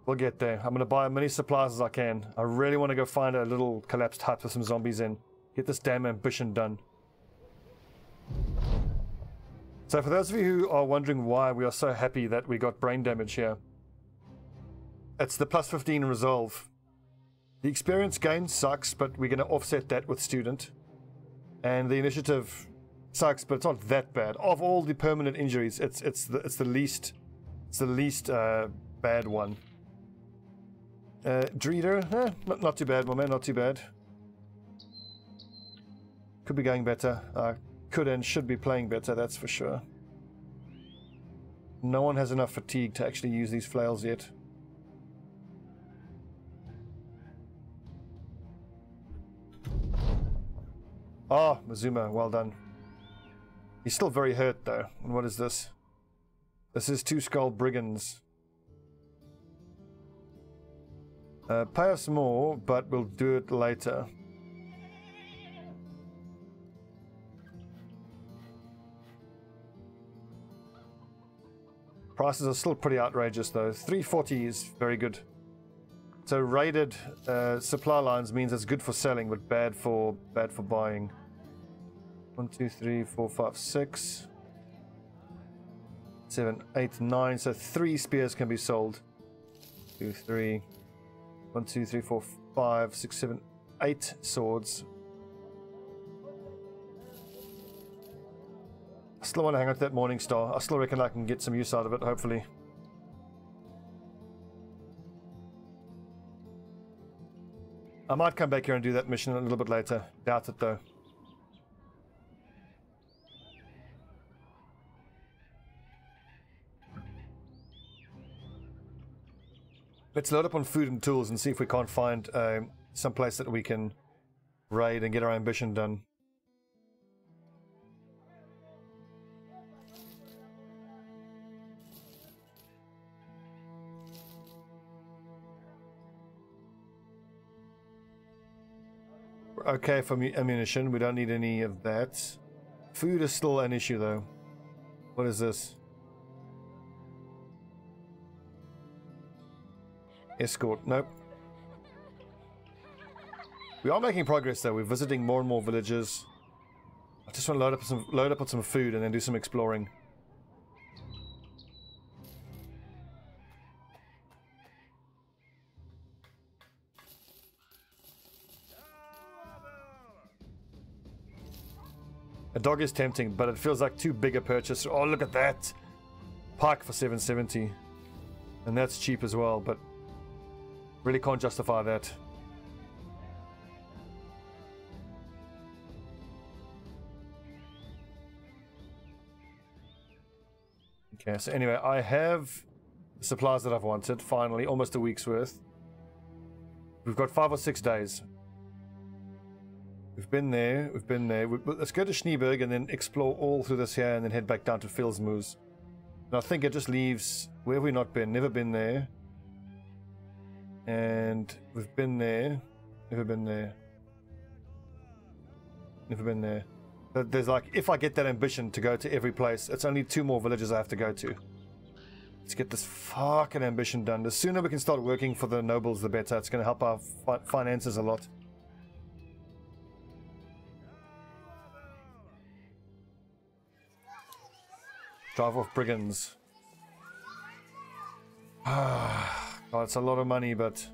We'll get there. I'm going to buy as many supplies as I can. I really want to go find a little collapsed hut with some zombies in. Get this damn ambition done. So for those of you who are wondering why we are so happy that we got brain damage here, it's the +15 resolve. The experience gain sucks, but we're going to offset that with student. And the initiative sucks, but it's not that bad. Of all the permanent injuries, it's the least bad one. Dreeder, not too bad, my man, not too bad. Could be going better. Could and should be playing better, that's for sure. No one has enough fatigue to actually use these flails yet. Ah, Mazuma, well done. He's still very hurt though. And what is this? This is 2 Skull Brigands. Pay us more, but we'll do it later. Prices are still pretty outrageous though. 340 is very good. So raided supply lines means it's good for selling, but bad for buying. 1, 2, 3, 4, 5, 6. 7, 8, 9. So 3 spears can be sold. 2, 3. 1, 2, 3, 4, 5, 6, 7, 8 swords. I still want to hang out that Morning Star. I still reckon I can get some use out of it, hopefully. I might come back here and do that mission a little bit later. Doubt it though. Let's load up on food and tools and see if we can't find some place that we can raid and get our ambition done. Okay, for ammunition, we don't need any of that. Food is still an issue though. What is this? Escort, nope. We are making progress though. We're visiting more and more villages. I just want to load up on some food and then do some exploring. A dog is tempting, but it feels like too big a purchase. Oh, look at that! Pike for 770. And that's cheap as well, but really can't justify that. Okay, so anyway, I have the supplies that I've wanted, finally, almost a week's worth. We've got 5 or 6 days. We've been there, we've been there. Let's go to Schneeberg and then explore all through this here and then head back down to Filsmoos. And I think it just leaves... Where have we not been? Never been there. And we've been there. Never been there. Never been there. But there's like... If I get that ambition to go to every place, it's only 2 more villages I have to go to. Let's get this fucking ambition done. The sooner we can start working for the nobles, the better. It's going to help our finances a lot. Drive off brigands. God, it's a lot of money, but...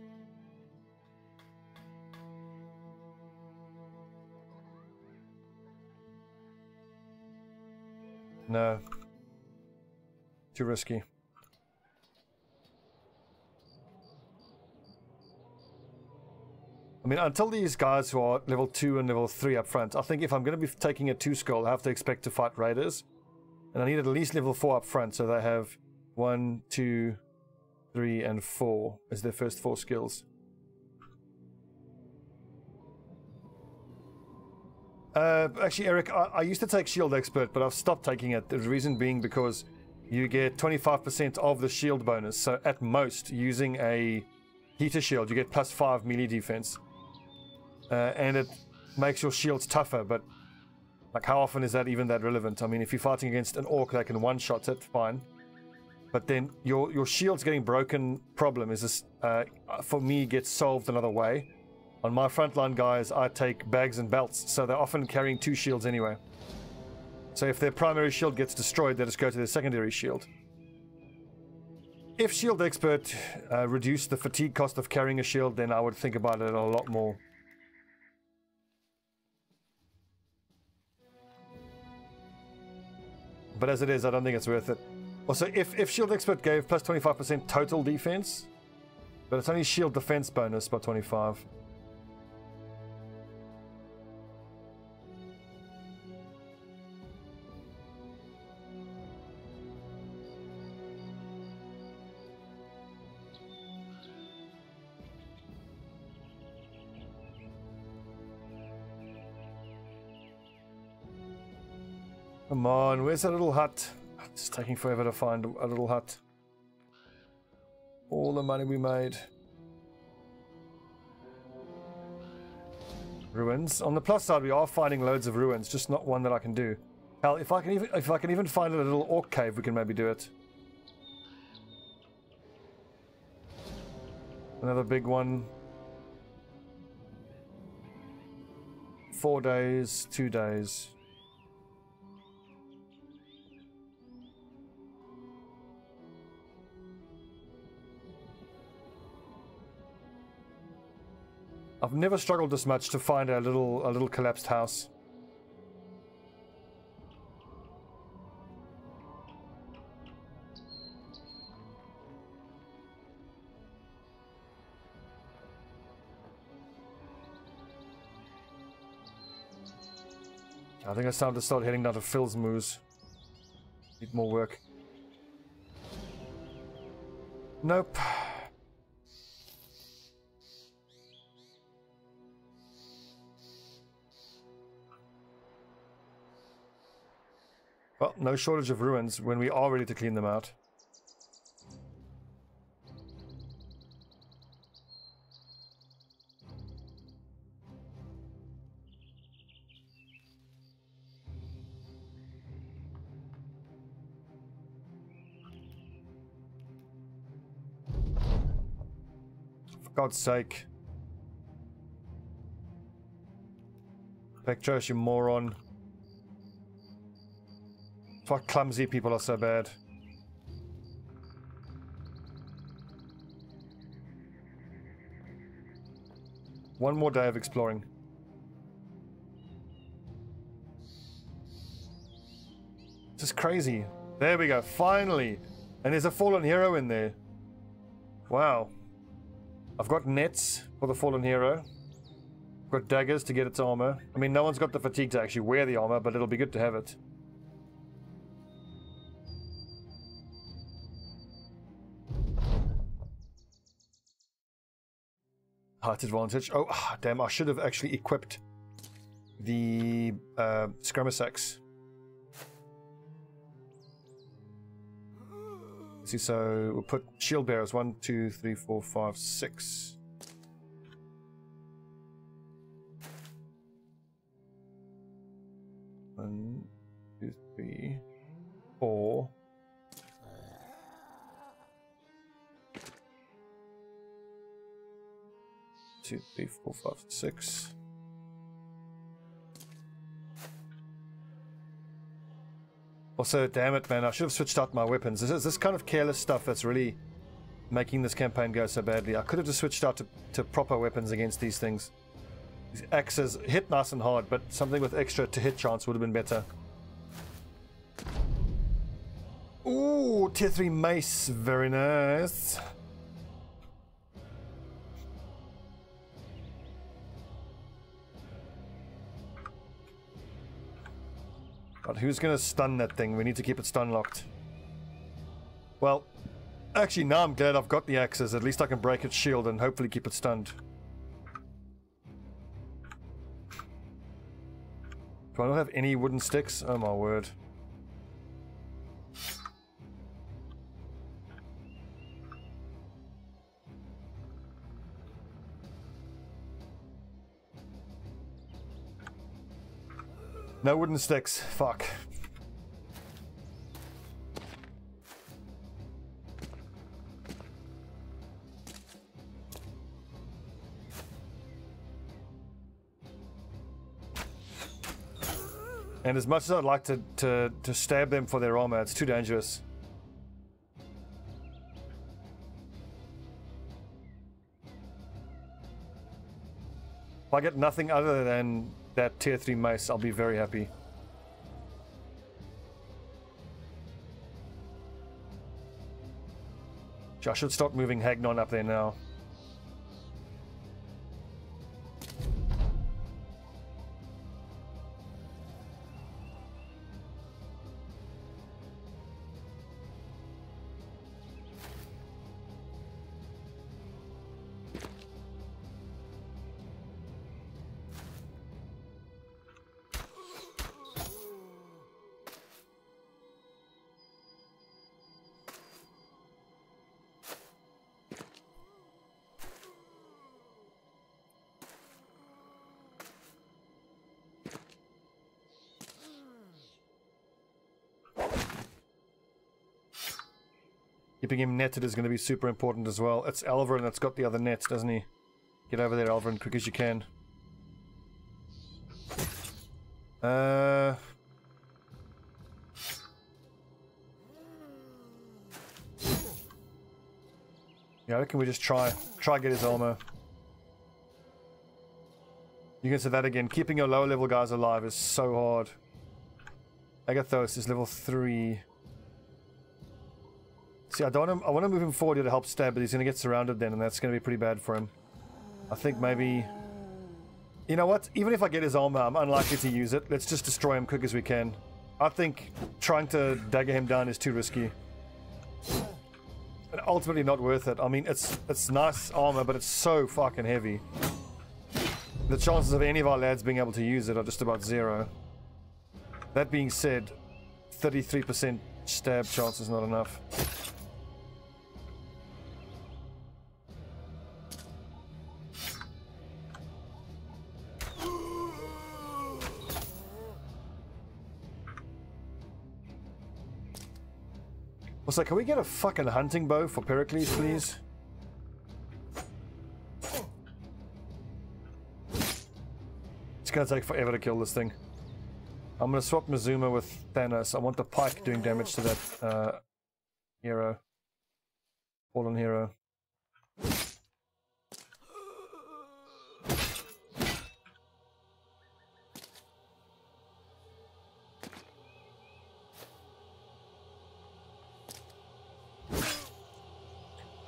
No. Too risky. I mean, until these guys who are level 2 and level 3 up front, I think if I'm going to be taking a 2 skull, I have to expect to fight raiders. And I need at least level 4 up front, so they have 1, 2, 3, and 4 as their first 4 skills. Actually, Eric, I used to take Shield Expert, but I've stopped taking it. The reason being because you get 25% of the shield bonus. So at most, using a heater shield, you get plus 5 melee defense. And it makes your shields tougher, but like, how often is that even that relevant? I mean, if you're fighting against an orc that can one-shot it, fine. But then your shield's getting broken problem is this, for me, gets solved another way. On my frontline guys, I take bags and belts, so they're often carrying 2 shields anyway. So if their primary shield gets destroyed, they just go to their secondary shield. If Shield Expert reduced the fatigue cost of carrying a shield, then I would think about it a lot more. But as it is, I don't think it's worth it. Also, if Shield Expert gave plus 25% total defense, but it's only shield defense bonus by 25. Come on, where's that little hut? It's taking forever to find a little hut. All the money we made. Ruins. On the plus side, we are finding loads of ruins, just not one that I can do. Hell, if I can even find a little orc cave, we can maybe do it. Another big one. 4 days, 2 days. I've never struggled this much to find a little collapsed house. I think it's time to start heading down to Phil's Moose. Need more work. Nope. Well, no shortage of ruins when we are ready to clean them out. For God's sake. Pectros, you moron. Why clumsy people are so bad. One more day of exploring. This is crazy. There we go, finally! And there's a fallen hero in there. Wow. I've got nets for the fallen hero. I've got daggers to get its armor. I mean, no one's got the fatigue to actually wear the armor, but it'll be good to have it. Height advantage. Oh, damn, I should have actually equipped the skirmish axe. See, so we'll put shield bearers 1, 2, 3, 4, 5, 6. One, 2, 3, 4. 2, 3, 4, 5, 6. Also, damn it, man, I should have switched out my weapons. This is this kind of careless stuff that's really making this campaign go so badly. I could have just switched out to proper weapons against these things. These axes hit nice and hard, but something with extra to hit chance would have been better. Ooh, tier 3 mace. Very nice. But who's going to stun that thing? We need to keep it stun locked. Well, actually, now I'm glad I've got the axes. At least I can break its shield and hopefully keep it stunned. Do I not have any wooden sticks? Oh my word. No wooden sticks. Fuck. And as much as I'd like to stab them for their armor, it's too dangerous. If I get nothing other than that tier 3 mace, I'll be very happy. I should start moving Hagnon up there now. Keeping him netted is going to be super important as well. It's Elverin that's got the other nets, doesn't he? Get over there, Elverin, quick as you can. Yeah, I reckon we just try get his armor. You can say that again. Keeping your lower level guys alive is so hard. Agathos is level 3. See, I want to move him forward here to help stab, but he's going to get surrounded then, and that's going to be pretty bad for him. I think maybe... You know what? Even if I get his armor, I'm unlikely to use it. Let's just destroy him quick as we can. I think trying to dagger him down is too risky. And ultimately not worth it. I mean, it's nice armor, but it's so fucking heavy. The chances of any of our lads being able to use it are just about 0. That being said, 33% stab chance is not enough. Also, can we get a fucking hunting bow for Pericles, please? It's gonna take forever to kill this thing. I'm gonna swap Mizuma with Thanos. I want the pike doing damage to that hero. Fallen hero.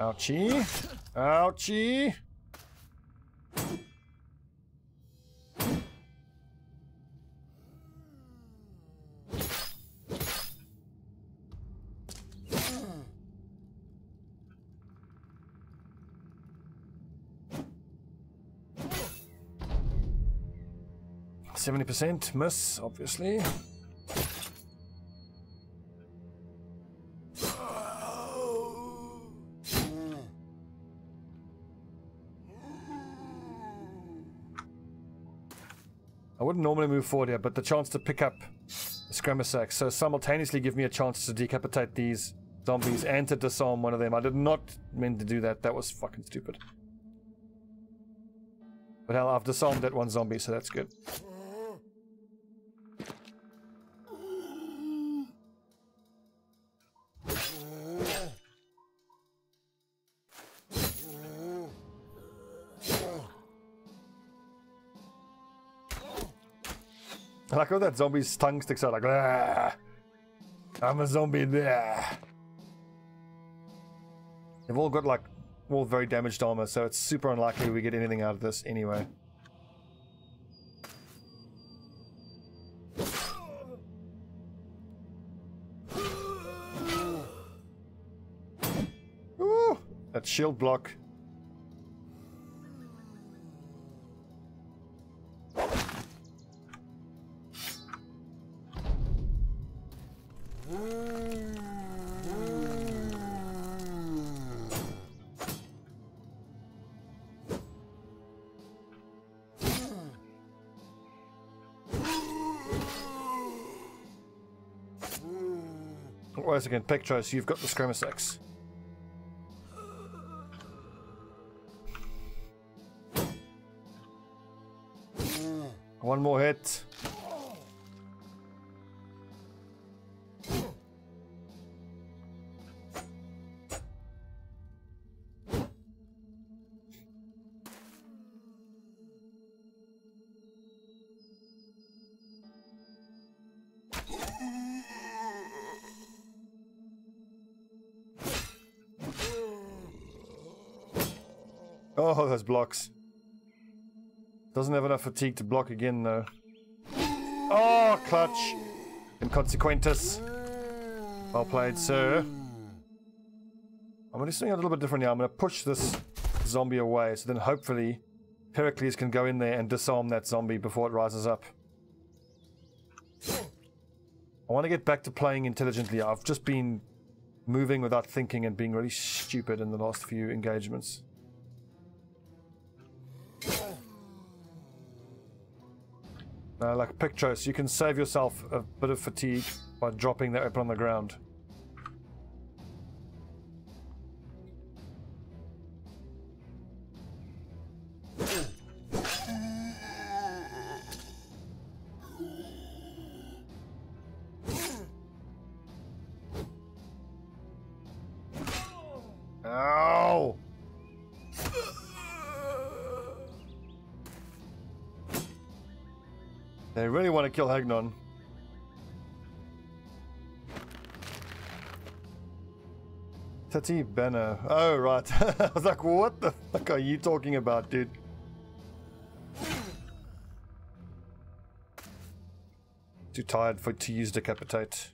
Ouchie. Ouchie. %, miss, obviously. I wouldn't normally move forward here, but the chance to pick up the Scramasax, so simultaneously give me a chance to decapitate these zombies and to disarm one of them. I did not mean to do that. That was fucking stupid. But hell, I've disarmed that one zombie, so that's good. I like how that zombie's tongue sticks out like, ah, I'm a zombie there. They've all got like, all very damaged armor, so it's super unlikely we get anything out of this anyway. Ooh, that shield block. Once again, Pectros, you've got the Scramasax. One more hit. Oh, those blocks. Doesn't have enough fatigue to block again, though. Oh, clutch. Inconsequentus. Well played, sir. I'm going to do something a little bit different now. I'm going to push this zombie away, so then hopefully Pericles can go in there and disarm that zombie before it rises up. I want to get back to playing intelligently. I've just been moving without thinking and being really stupid in the last few engagements. Like Pictros, you can save yourself a bit of fatigue by dropping that weapon on the ground. Ow! They really want to kill Hagnon. Tati Banner. Oh, right. I was like, what the fuck are you talking about, dude? Too tired to use Decapitate.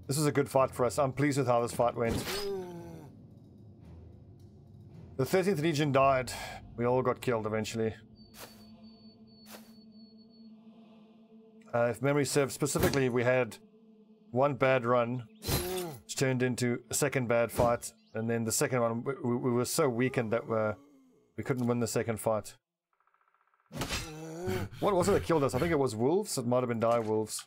This was a good fight for us. I'm pleased with how this fight went. The 13th Legion died. We all got killed eventually. If memory serves, specifically we had one bad run, which turned into a second bad fight, and then the second one, we were so weakened that we couldn't win the second fight. What was it that killed us? I think it was wolves. It might have been dire wolves.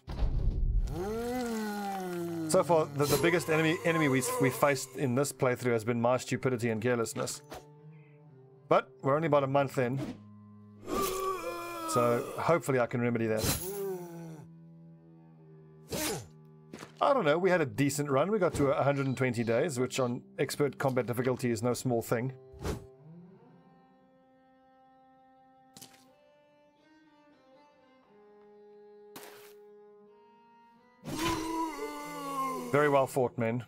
So far, the biggest enemy we faced in this playthrough has been my stupidity and carelessness. But we're only about a month in, so hopefully I can remedy that. I don't know, we had a decent run. We got to 120 days, which on expert combat difficulty is no small thing. Very well fought, men.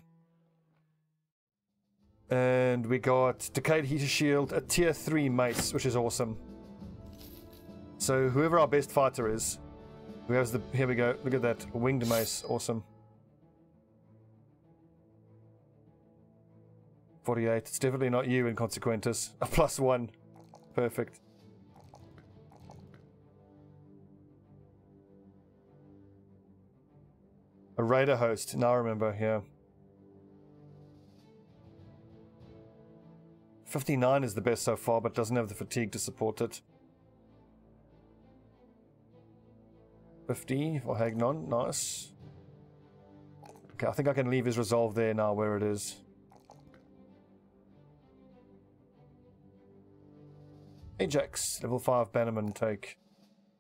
And we got Decayed Heater Shield, a tier 3 mace, which is awesome. So whoever our best fighter is, who has the... Here we go, look at that, winged mace, awesome. 48, it's definitely not you, Inconsequentus. A +1, perfect. A raider host, now I remember, yeah. 59 is the best so far, but doesn't have the fatigue to support it. 50 for Hagnon, nice. Okay, I think I can leave his resolve there now where it is. Ajax, level 5 Bannerman, take.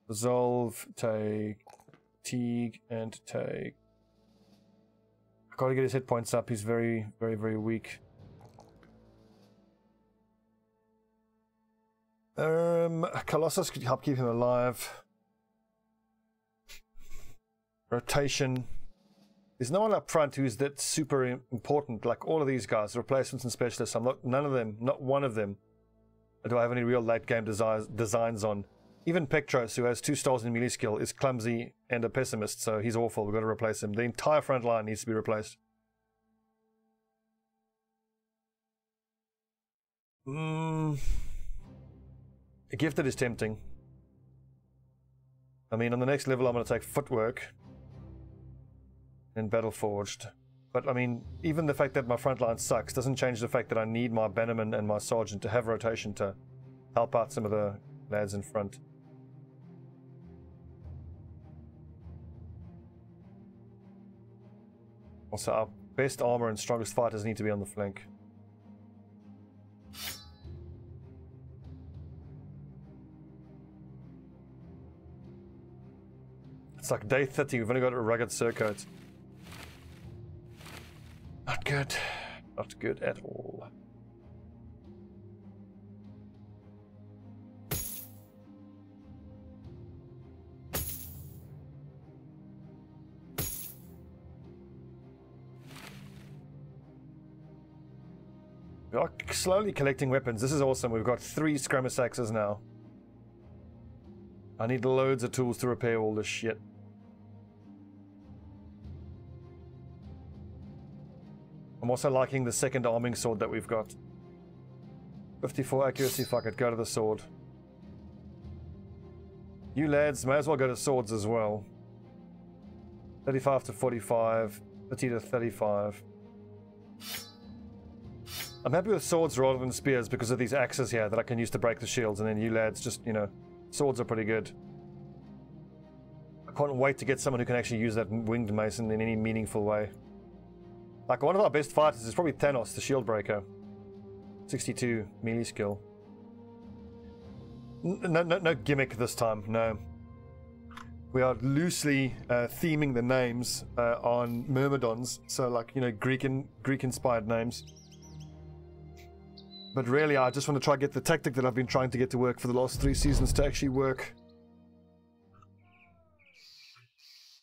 Resolve, take. Fatigue, and take. Gotta get his hit points up, he's very, very, very weak. Colossus could help keep him alive. Rotation. There's no one up front who's that super important, like all of these guys, replacements and specialists. I'm not, none of them, not one of them, do I have any real late game designs on. Even Pectros, who has 2 stars in melee skill, is clumsy and a pessimist, so he's awful. We've got to replace him. The entire front line needs to be replaced. A gifted is tempting. I mean, on the next level I'm going to take footwork and battle forged. But I mean, even the fact that my front line sucks doesn't change the fact that I need my Bannerman and my Sergeant to have rotation to help out some of the lads in front. Also, our best armor and strongest fighters need to be on the flank. It's like day 30, we've only got a rugged surcoat. Not good. Not good at all. We are slowly collecting weapons. This is awesome. We've got 3 Scramus axes now. I need loads of tools to repair all this shit. I'm also liking the second arming sword that we've got. 54 accuracy, fuck it, go to the sword. You lads may as well go to swords as well. 35 to 45, 30 to 35. I'm happy with swords rather than spears because of these axes here that I can use to break the shields, and then you lads just, you know, swords are pretty good. I can't wait to get someone who can actually use that winged mace in any meaningful way. Like, one of our best fighters is probably Thanos, the shield breaker. 62 melee skill. No gimmick this time, no. We are loosely theming the names on Myrmidons, so like, you know, Greek-inspired names. But really, I just want to try to get the tactic that I've been trying to get to work for the last 3 seasons to actually work.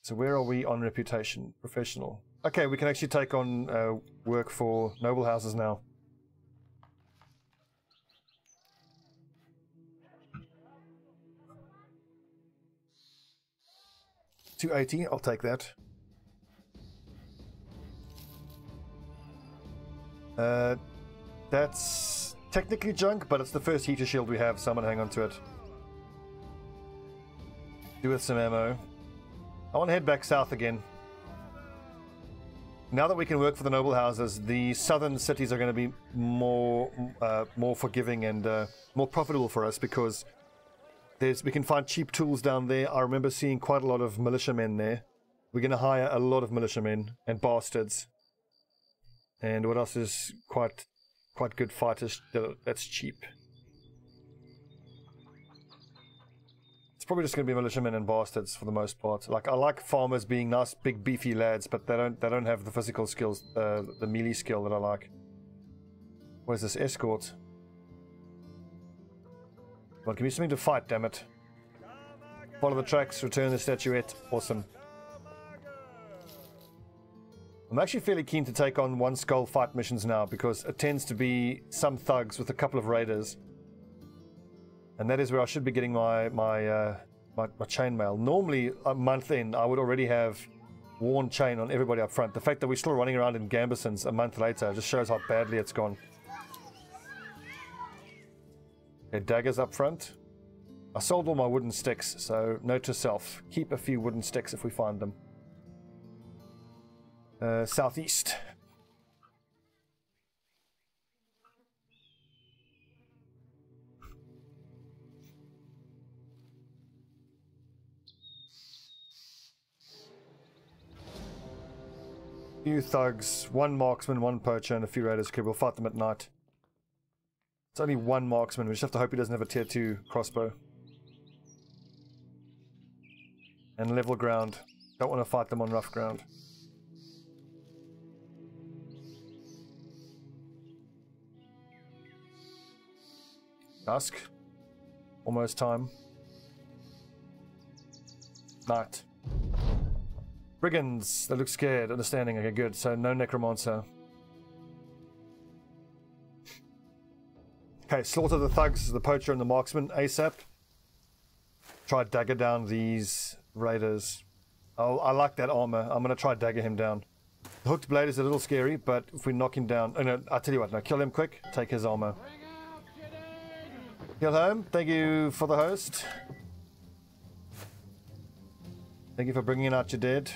So where are we on reputation? Professional. Okay, we can actually take on work for noble houses now. $280, I'll take that. That's technically junk, but it's the first heater shield we have, so I'm gonna hang on to it. Do with some ammo. I want to head back south again. Now that we can work for the noble houses, the southern cities are going to be more forgiving and more profitable for us, because we can find cheap tools down there. I remember seeing quite a lot of militiamen there. We're going to hire a lot of militiamen and bastards. And what else is quite good fighters that's cheap? It's probably just going to be militiamen and bastards for the most part. Like, I like farmers being nice, big, beefy lads, but they don't have the physical skills, the melee skill that I like. Where's this escort? Come on, give me something to fight, damn it. Follow the tracks, return the statuette. Awesome. I'm actually fairly keen to take on one skull fight missions now, because it tends to be some thugs with a couple of raiders. And that is where I should be getting my chainmail. Normally, a month in, I would already have worn chain on everybody up front. The fact that we're still running around in gambesons a month later just shows how badly it's gone. Okay, daggers up front. I sold all my wooden sticks, so note to self. Keep a few wooden sticks if we find them. Southeast. Few thugs, one marksman, one poacher, and a few raiders. Okay, we'll fight them at night. It's only one marksman. We just have to hope he doesn't have a tier 2 crossbow. And level ground. Don't want to fight them on rough ground. Dusk. Almost time. Night. Brigands. They look scared. Understanding. Okay, good. So no necromancer. Okay, slaughter the thugs, the poacher and the marksman ASAP. Try dagger down these raiders. Oh, I like that armor. I'm going to try dagger him down. The hooked blade is a little scary, but if we knock him down... Oh no, I'll tell you what. No, kill him quick. Take his armor. Kill home. Thank you for the host. Thank you for bringing out your dead.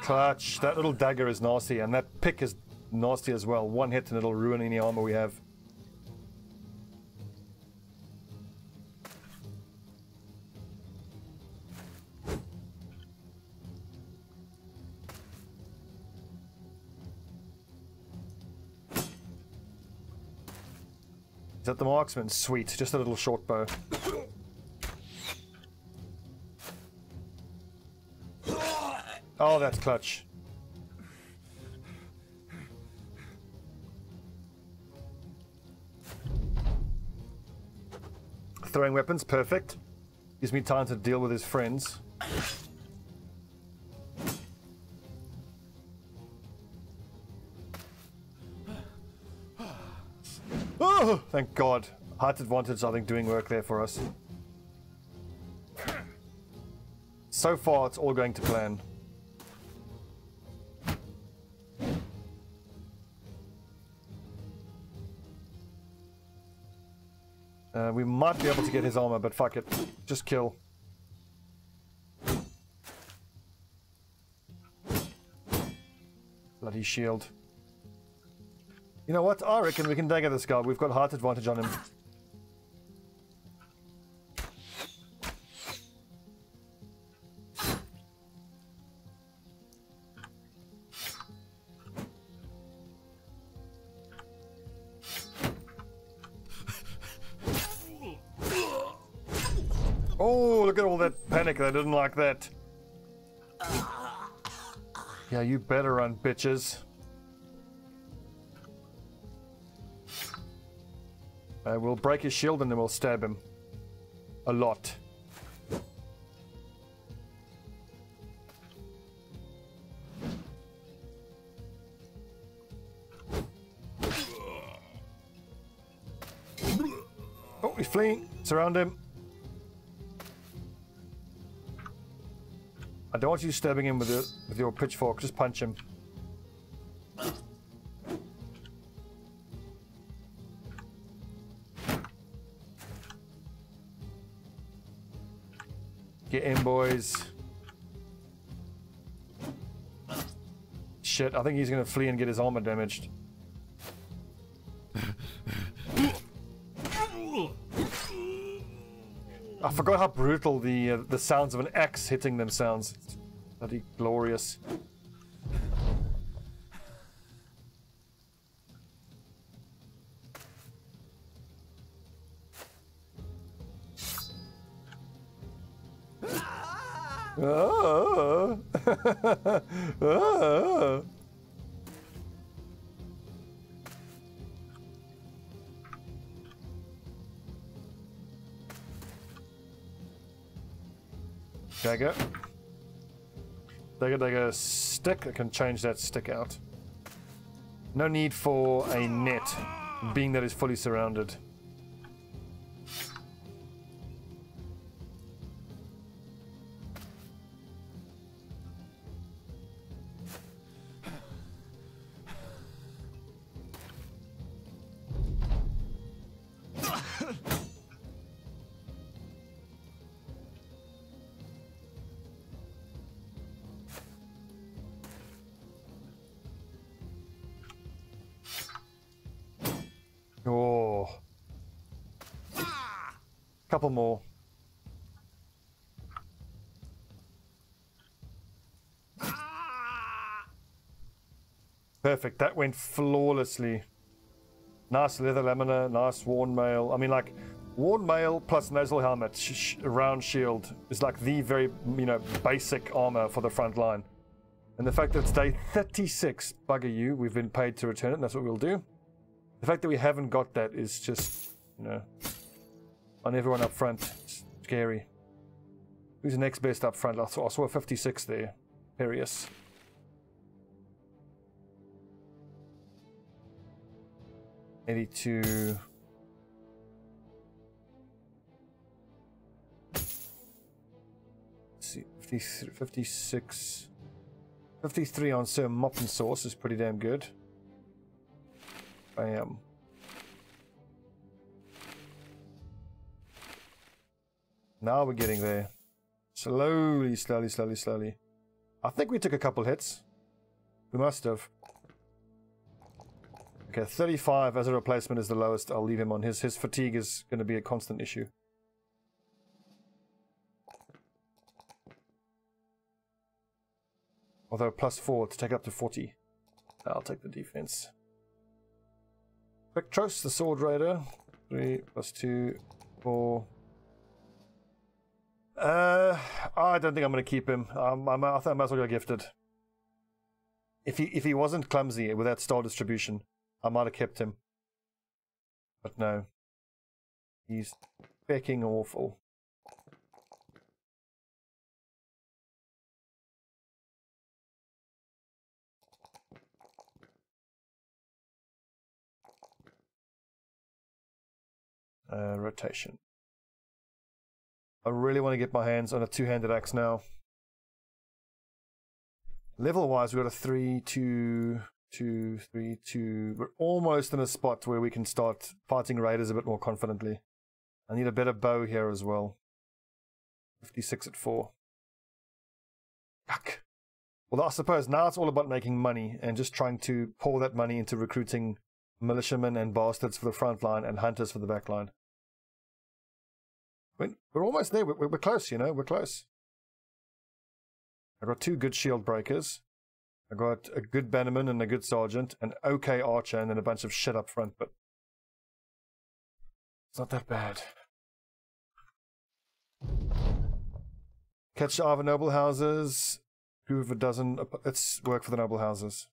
Clutch. That little dagger is nasty, and that pick is nasty as well. One hit and it'll ruin any armor we have. Is that the marksman? Sweet. Just a little short bow. Oh, that's clutch. Throwing weapons, perfect. Gives me time to deal with his friends. Oh, thank God. Height advantage, I think, doing work there for us. So far, it's all going to plan. We might be able to get his armor, but fuck it. Just kill. Bloody shield. You know what? I reckon we can dagger this guy. We've got height advantage on him. Oh, look at all that panic. They didn't like that. Yeah, you better run, bitches. We'll break his shield and then we'll stab him. A lot. Oh, he's fleeing. Surround him. I don't want you stabbing him with your pitchfork. Just punch him. Get in, boys. Shit, I think he's gonna flee and get his armor damaged. I forgot how brutal the sounds of an axe hitting them sounds. It's bloody glorious. Oh. Oh. Dagger. Dagger, stick. I can change that stick out. No need for a net, being that it's fully surrounded. Oh. Couple more. Perfect. That went flawlessly. Nice leather lamina, nice worn mail. I mean, like, worn mail plus nasal helmet, round shield is like the very, you know, basic armor for the front line. And the fact that it's day 36, bugger you, we've been paid to return it, and that's what we'll do. The fact that we haven't got that is just, you know, on everyone up front, it's scary. Who's the next best up front? I saw a 56 there. Perius. $82. Let's see, 56. 53 on Sir Mop and Sauce is pretty damn good. Bam. Now we're getting there. Slowly, slowly, slowly, slowly. I think we took a couple hits. We must have. Okay, 35 as a replacement is the lowest. I'll leave him on. His fatigue is going to be a constant issue. Although +4 to take up to 40. I'll take the defense. Spectros, the Sword Raider. 3 + 2, 4. I don't think I'm going to keep him. I might as well go gifted. If he wasn't clumsy with that star distribution, I might have kept him. But no. He's fucking awful. Rotation. I really want to get my hands on a two-handed axe now. Level-wise, we've got a 3, 2, 2, 3, 2. We're almost in a spot where we can start fighting raiders a bit more confidently. I need a better bow here as well. 56 at 4. Yuck. Well, I suppose now it's all about making money and just trying to pour that money into recruiting militiamen and bastards for the front line and hunters for the back line. We're almost there. We're close, you know. We're close. I got 2 good shield breakers. I got a good bannerman and a good sergeant, an okay archer, and then a bunch of shit up front, but it's not that bad. Catch other noble houses. Prove a dozen. Let's work for the noble houses.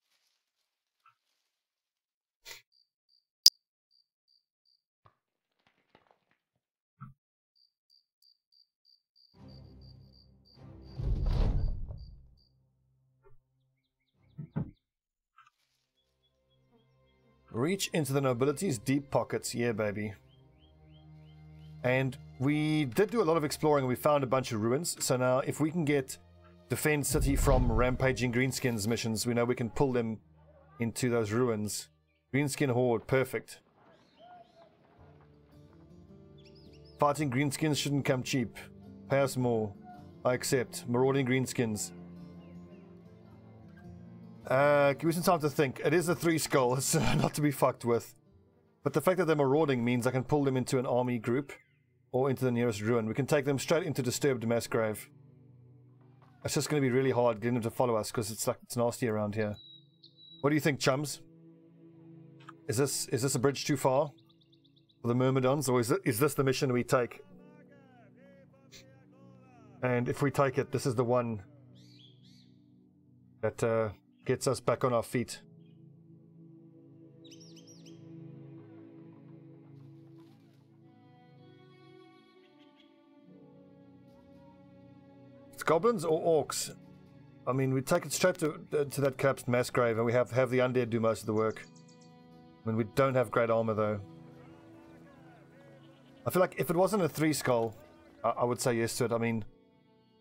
Reach into the nobility's deep pockets. Yeah, baby. And we did do a lot of exploring and we found a bunch of ruins. So now if we can get defend city from rampaging greenskins missions, we know we can pull them into those ruins. Greenskin horde, perfect. Fighting greenskins shouldn't come cheap. Pay us more. I accept. Marauding greenskins. Give me some time to think. It is a 3 skull, it's not to be fucked with. But the fact that they're marauding means I can pull them into an army group or into the nearest ruin. We can take them straight into Disturbed Massgrave. It's just going to be really hard getting them to follow us because it's nasty around here. What do you think, chums? Is this a bridge too far for the Myrmidons, or is this the mission we take? And if we take it, this is the one that gets us back on our feet. It's goblins or orcs? I mean, we take it straight to that collapsed mass grave, and we have the undead do most of the work. I mean, we don't have great armor though. I feel like if it wasn't a 3 skull, I would say yes to it. I mean,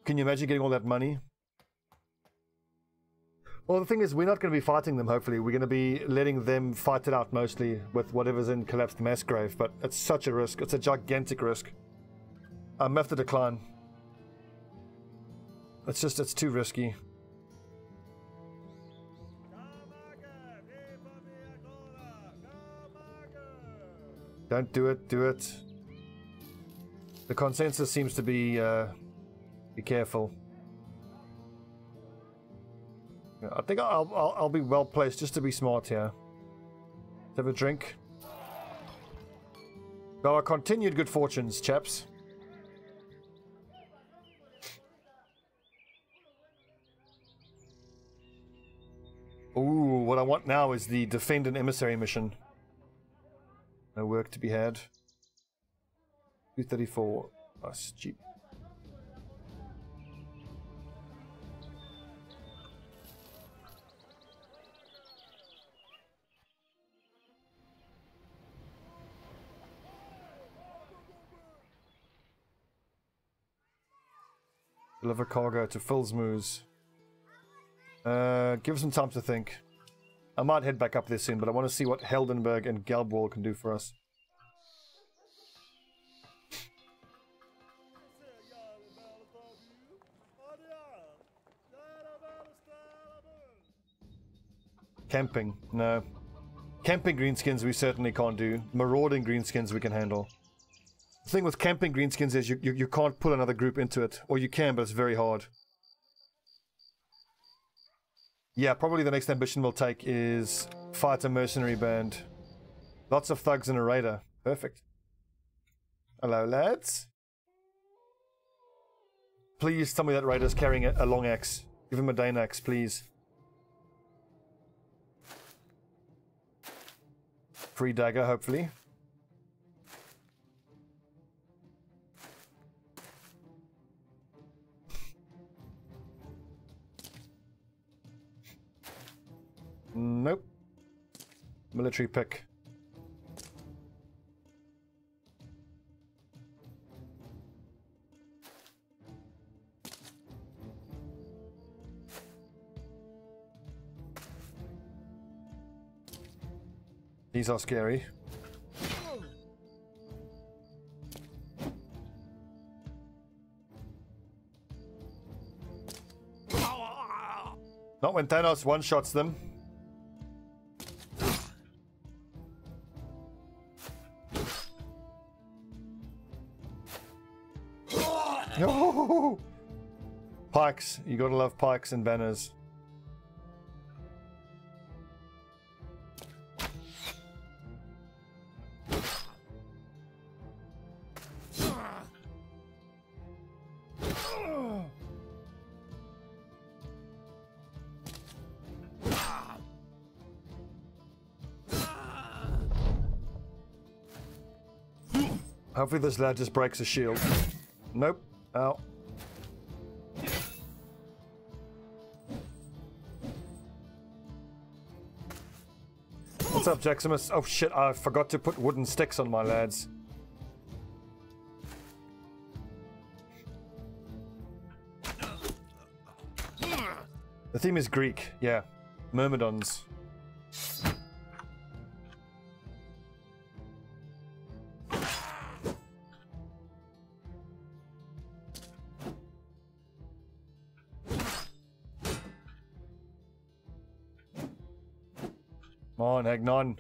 can you imagine getting all that money? Well, the thing is, we're not going to be fighting them, hopefully. We're going to be letting them fight it out mostly with whatever's in collapsed mass grave. But it's such a risk. It's a gigantic risk. I have to decline. It's too risky. Don't do it, do it. The consensus seems to be careful. I think I'll be well placed just to be smart here. Let's have a drink. Well, our continued good fortunes, chaps. Ooh, what I want now is the Defend an Emissary mission. No work to be had. 234. That's cheap. Deliver cargo to Filsmoos. Give us some time to think. I might head back up there soon, but I want to see what Heldenberg and Galbwall can do for us. Camping, no. Camping greenskins we certainly can't do. Marauding greenskins we can handle. The thing with camping greenskins is you can't pull another group into it. Or you can, but it's very hard. Yeah, probably the next ambition we'll take is fight a mercenary band. Lots of thugs and a raider. Perfect. Hello, lads. Please tell me that raider's carrying a long axe. Give him a Dane axe, please. Free dagger, hopefully. Nope. Military pick. These are scary. Not when Thanos one-shots them. No! Pikes. You gotta love pikes and banners. Hopefully this lad just breaks a shield. Nope. Ow. What's up, Jaximus? Oh shit, I forgot to put wooden sticks on my lads. The theme is Greek, yeah. Myrmidons. Come on, Agnon.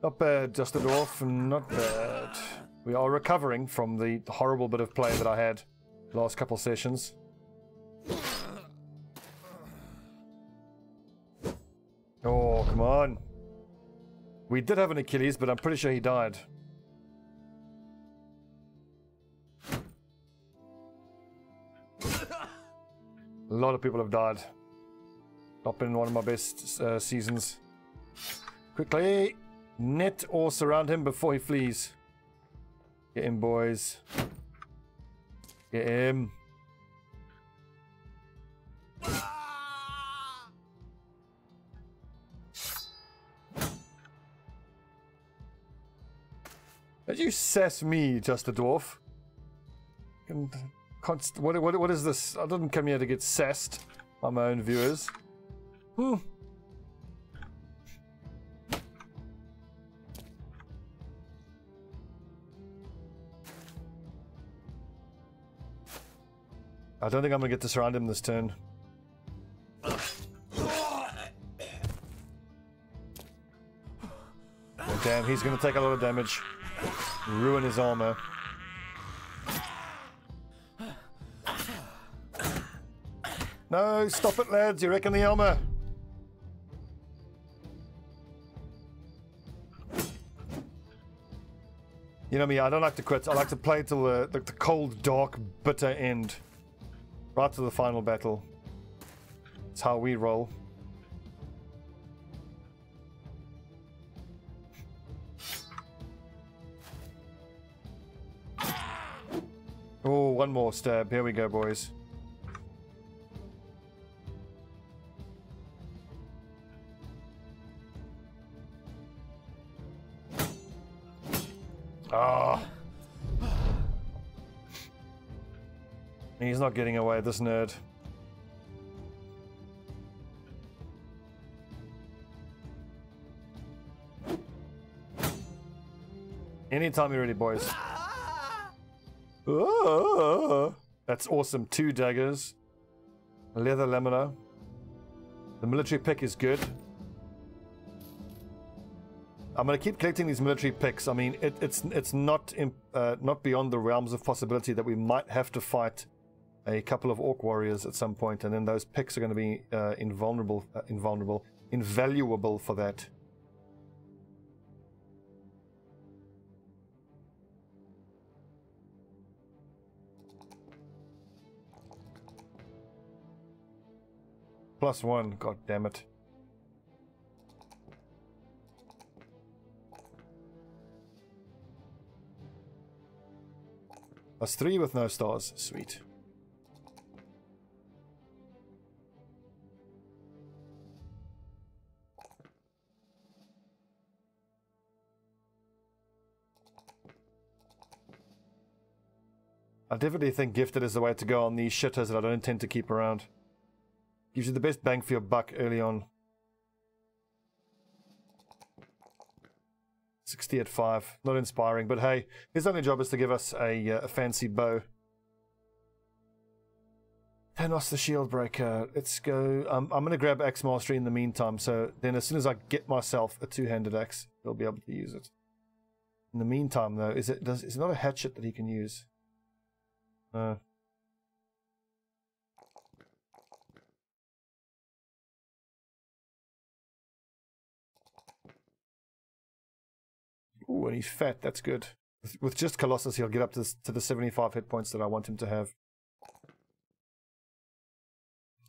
Not bad, just a dwarf, not bad. We are recovering from the horrible bit of play that I had last couple sessions. Oh, come on. We did have an Achilles, but I'm pretty sure he died. A lot of people have died. Not been one of my best seasons. Quickly! Net or surround him before he flees. Get him, boys. Get him. Did you sass me, just a dwarf? What is this? I didn't come here to get sassed by my own viewers. I don't think I'm gonna get to surround him this turn. Oh, damn, he's gonna take a lot of damage. Ruin his armor. No, stop it, lads. You're wrecking the armor. You know me, I don't like to quit. I like to play till the cold, dark, bitter end. Right to the final battle. That's how we roll. Oh, one more stab. Here we go, boys. Ah. He's not getting away, this nerd. Anytime you're ready, boys. That's awesome. 2 daggers. Leather lamina. The military pick is good. I'm going to keep collecting these military picks. I mean, it's not beyond the realms of possibility that we might have to fight a couple of orc warriors at some point, and then those picks are going to be invaluable for that. +1, god damn it. +3 with no stars, sweet. I definitely think gifted is the way to go on these shitters that I don't intend to keep around. Gives you the best bang for your buck early on. 60 at 5. Not inspiring, but hey, his only job is to give us a fancy bow. Thanos the Shield Breaker. Let's go. I'm going to grab Axe Mastery in the meantime, so then as soon as I get myself a two-handed axe, I'll be able to use it. In the meantime, though, is it not a hatchet that he can use? No. Ooh, and he's fat. That's good. With just Colossus, he'll get up to the 75 hit points that I want him to have.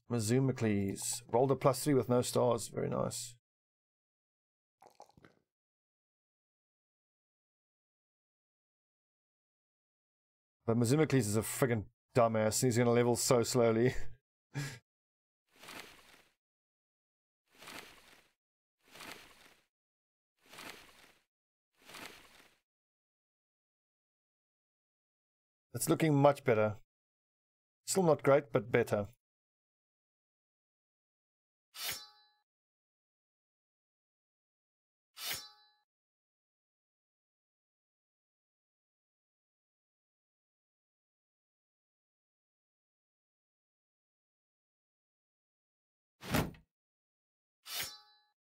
Myrmidons. Rolled a +3 with no stars. Very nice. But Myrmidons is a friggin' dumbass. He's going to level so slowly. It's looking much better. Still not great, but better.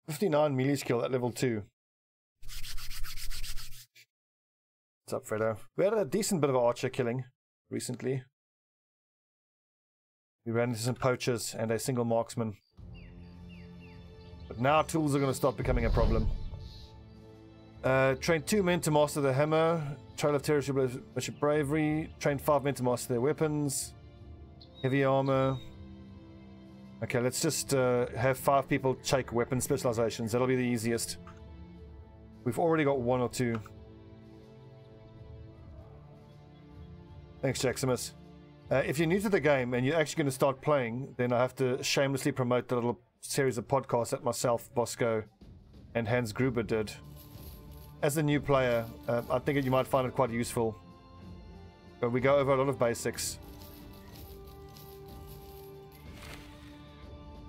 '59 melee skill at level 2. What's up, Fredo? We had a decent bit of archer killing recently. We ran into some poachers and a single marksman. But now tools are going to start becoming a problem. Train 2 men to master the hammer. Trail of Territory, Bishop Bravery. Train 5 men to master their weapons. Heavy armor. Okay, let's just have 5 people check weapon specializations. That'll be the easiest. We've already got 1 or 2. Thanks, Jaximus. If you're new to the game and you're actually going to start playing, then I have to shamelessly promote the little series of podcasts that myself, Bosco, and Hans Gruber did. As a new player, I think that you might find it quite useful. But we go over a lot of basics.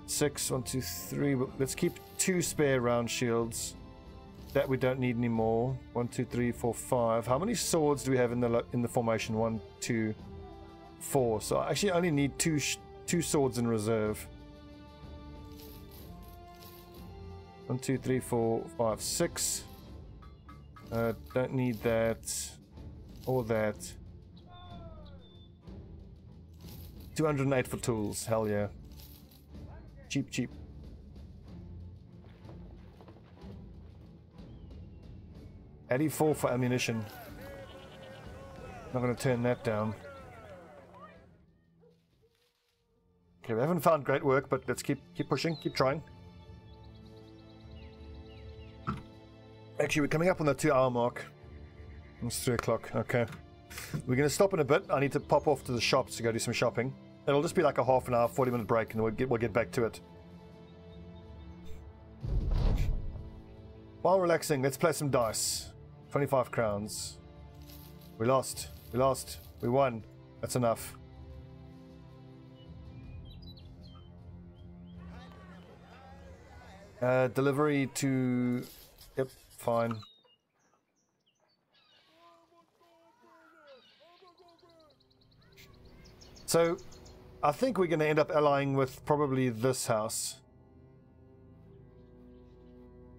6, 1, 2, 3. Let's keep 2 spare round shields. That we don't need anymore. 1, 2, 3, 4, 5. How many swords do we have in the formation? 1, 2, 4. So I actually only need two swords in reserve. 1, 2, 3, 4, 5, 6. Don't need that or that. 208 for tools. Hell yeah. Cheap, cheap. $84 for ammunition. Not going to turn that down. Okay, we haven't found great work, but let's keep pushing, keep trying. Actually, we're coming up on the 2-hour mark. It's 3 o'clock. Okay. We're going to stop in a bit. I need to pop off to the shops to go do some shopping. It'll just be like a half an hour, 40-minute break, and we'll get back to it. While relaxing, let's play some dice. 25 crowns. We lost. We lost. We won. That's enough. Delivery to... Yep, fine. So, I think we're going to end up allying with probably this house.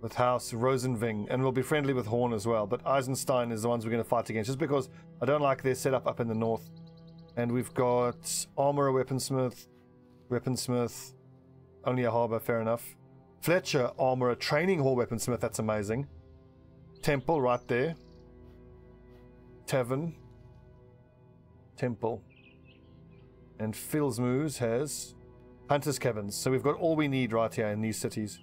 With House Rosenving, and we'll be friendly with Horn as well. But Eisenstein is the ones we're going to fight against, just because I don't like their setup up in the north. And we've got Armorer, Weaponsmith, only a harbour, fair enough. Fletcher, Armorer, Training Hall, Weaponsmith, that's amazing. Temple, right there. Tavern. Temple. And Filsmoos has Hunter's Cabins. So we've got all we need right here in these cities.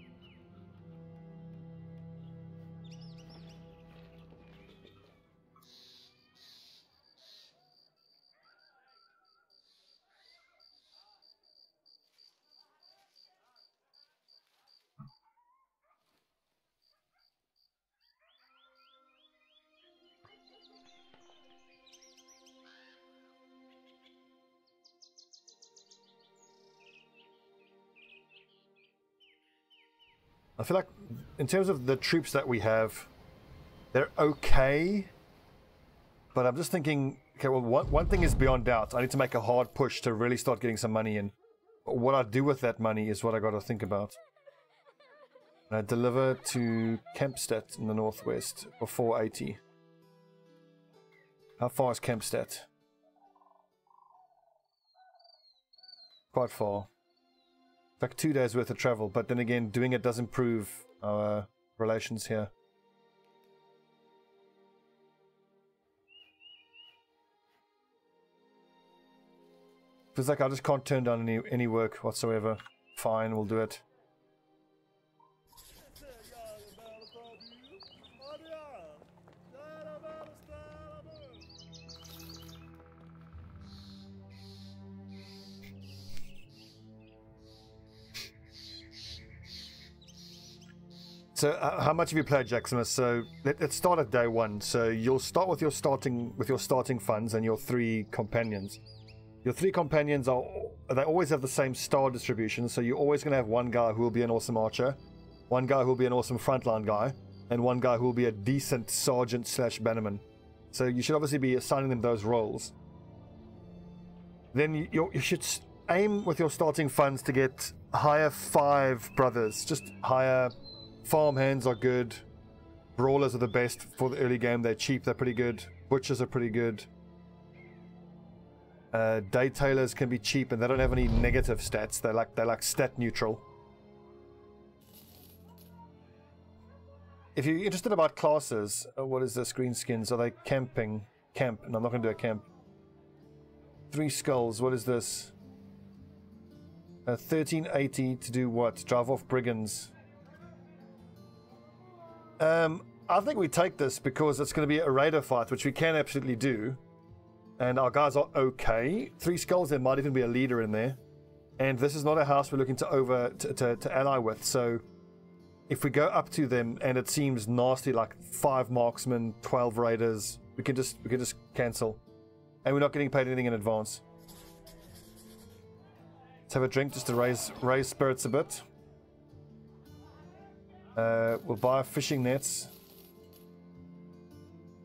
I feel like, in terms of the troops that we have, They're okay. But I'm just thinking, okay, well, one thing is beyond doubt. I need to make a hard push to really start getting some money in. But what I do with that money is what I got to think about. Deliver to Kempstead in the northwest for 480. How far is Kempstead? Quite far. Like 2 days worth of travel, but then again, doing it does improve our relations here. Feels like I just can't turn down any work whatsoever. Fine, we'll do it. So how much have you played, Jackson? So let's start at day one. So you'll start with your starting funds and your 3 companions. Your 3 companions they always have the same star distribution. So you're always going to have one guy who will be an awesome archer, one guy who will be an awesome frontline guy, and one guy who will be a decent sergeant / bannerman. So you should obviously be assigning them those roles. Then you should aim with your starting funds to get higher 5 brothers, just higher. Farmhands are good. Brawlers are the best for the early game. They're cheap, they're pretty good. Butchers are pretty good. Day tailors can be cheap and they don't have any negative stats. They're like stat neutral. If you're interested about classes, what is this? Greenskins? Are they camping? Camp. No, I'm not going to do a camp. 3 skulls. What is this? 1380 to do what? Drive off brigands. I think we take this because it's going to be a raider fight, which we can absolutely do. And our guys are okay. 3 skulls, there might even be a leader in there. And this is not a house we're looking to ally with. So if we go up to them and it seems nasty, like 5 marksmen, 12 raiders, we can just cancel. And we're not getting paid anything in advance. Let's have a drink just to raise spirits a bit. We'll buy fishing nets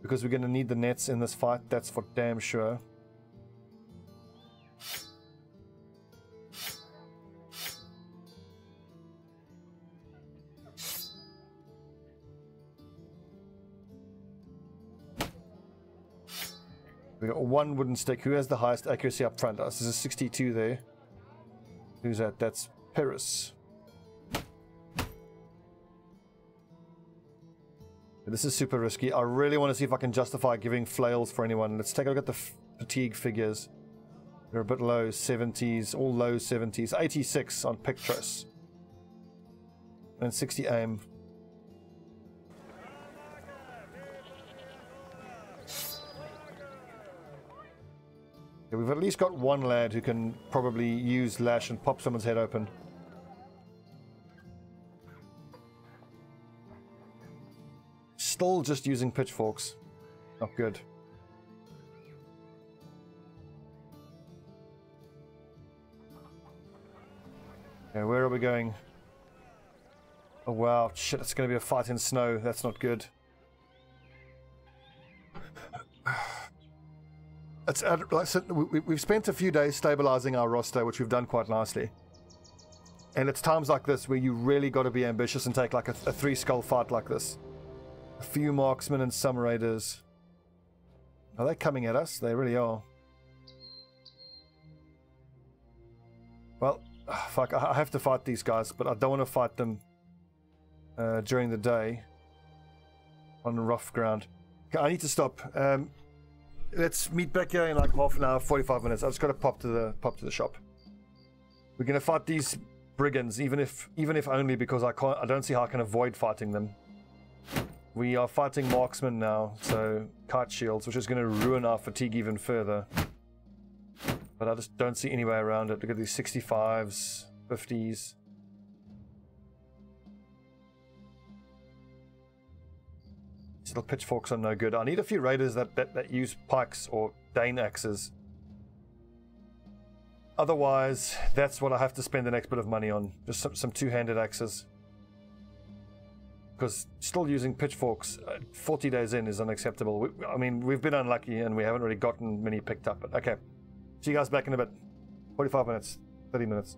because we're going to need the nets in this fight, that's for damn sure. We got 1 wooden stick. Who has the highest accuracy up front? This is a 62 there. Who's that? That's Paris. This is super risky. I really want to see if I can justify giving flails for anyone. Let's take a look at the fatigue figures. They're a bit low. 70s, all low 70s. 86 on Pictros. And 60 aim. Yeah, we've at least got 1 lad who can probably use lash and pop someone's head open. Still just using pitchforks. Not good. Okay, where are we going? Oh wow, shit, it's going to be a fight in snow. That's not good. We've spent a few days stabilizing our roster, which we've done quite nicely. And it's times like this where you really got to be ambitious and take like a 3 skull fight like this. A few marksmen and some raiders. Are they coming at us? They really are. Well, fuck, I have to fight these guys, but I don't want to fight them during the day on rough ground. Okay, I need to stop. Let's meet back here in like half an hour, 45 minutes. I just got to pop to the shop. We're gonna fight these brigands, even if only because I don't see how I can avoid fighting them. We are fighting marksmen now, so kite shields, which is going to ruin our fatigue even further. But I just don't see any way around it. Look at these 65s, 50s. These little pitchforks are no good. I need a few raiders that use pikes or Dane axes. Otherwise, that's what I have to spend the next bit of money on. Just some two-handed axes. because still using pitchforks 40 days in is unacceptable. I mean, we've been unlucky and we haven't really gotten many picked up. But okay, see you guys back in a bit. 45 minutes, 30 minutes.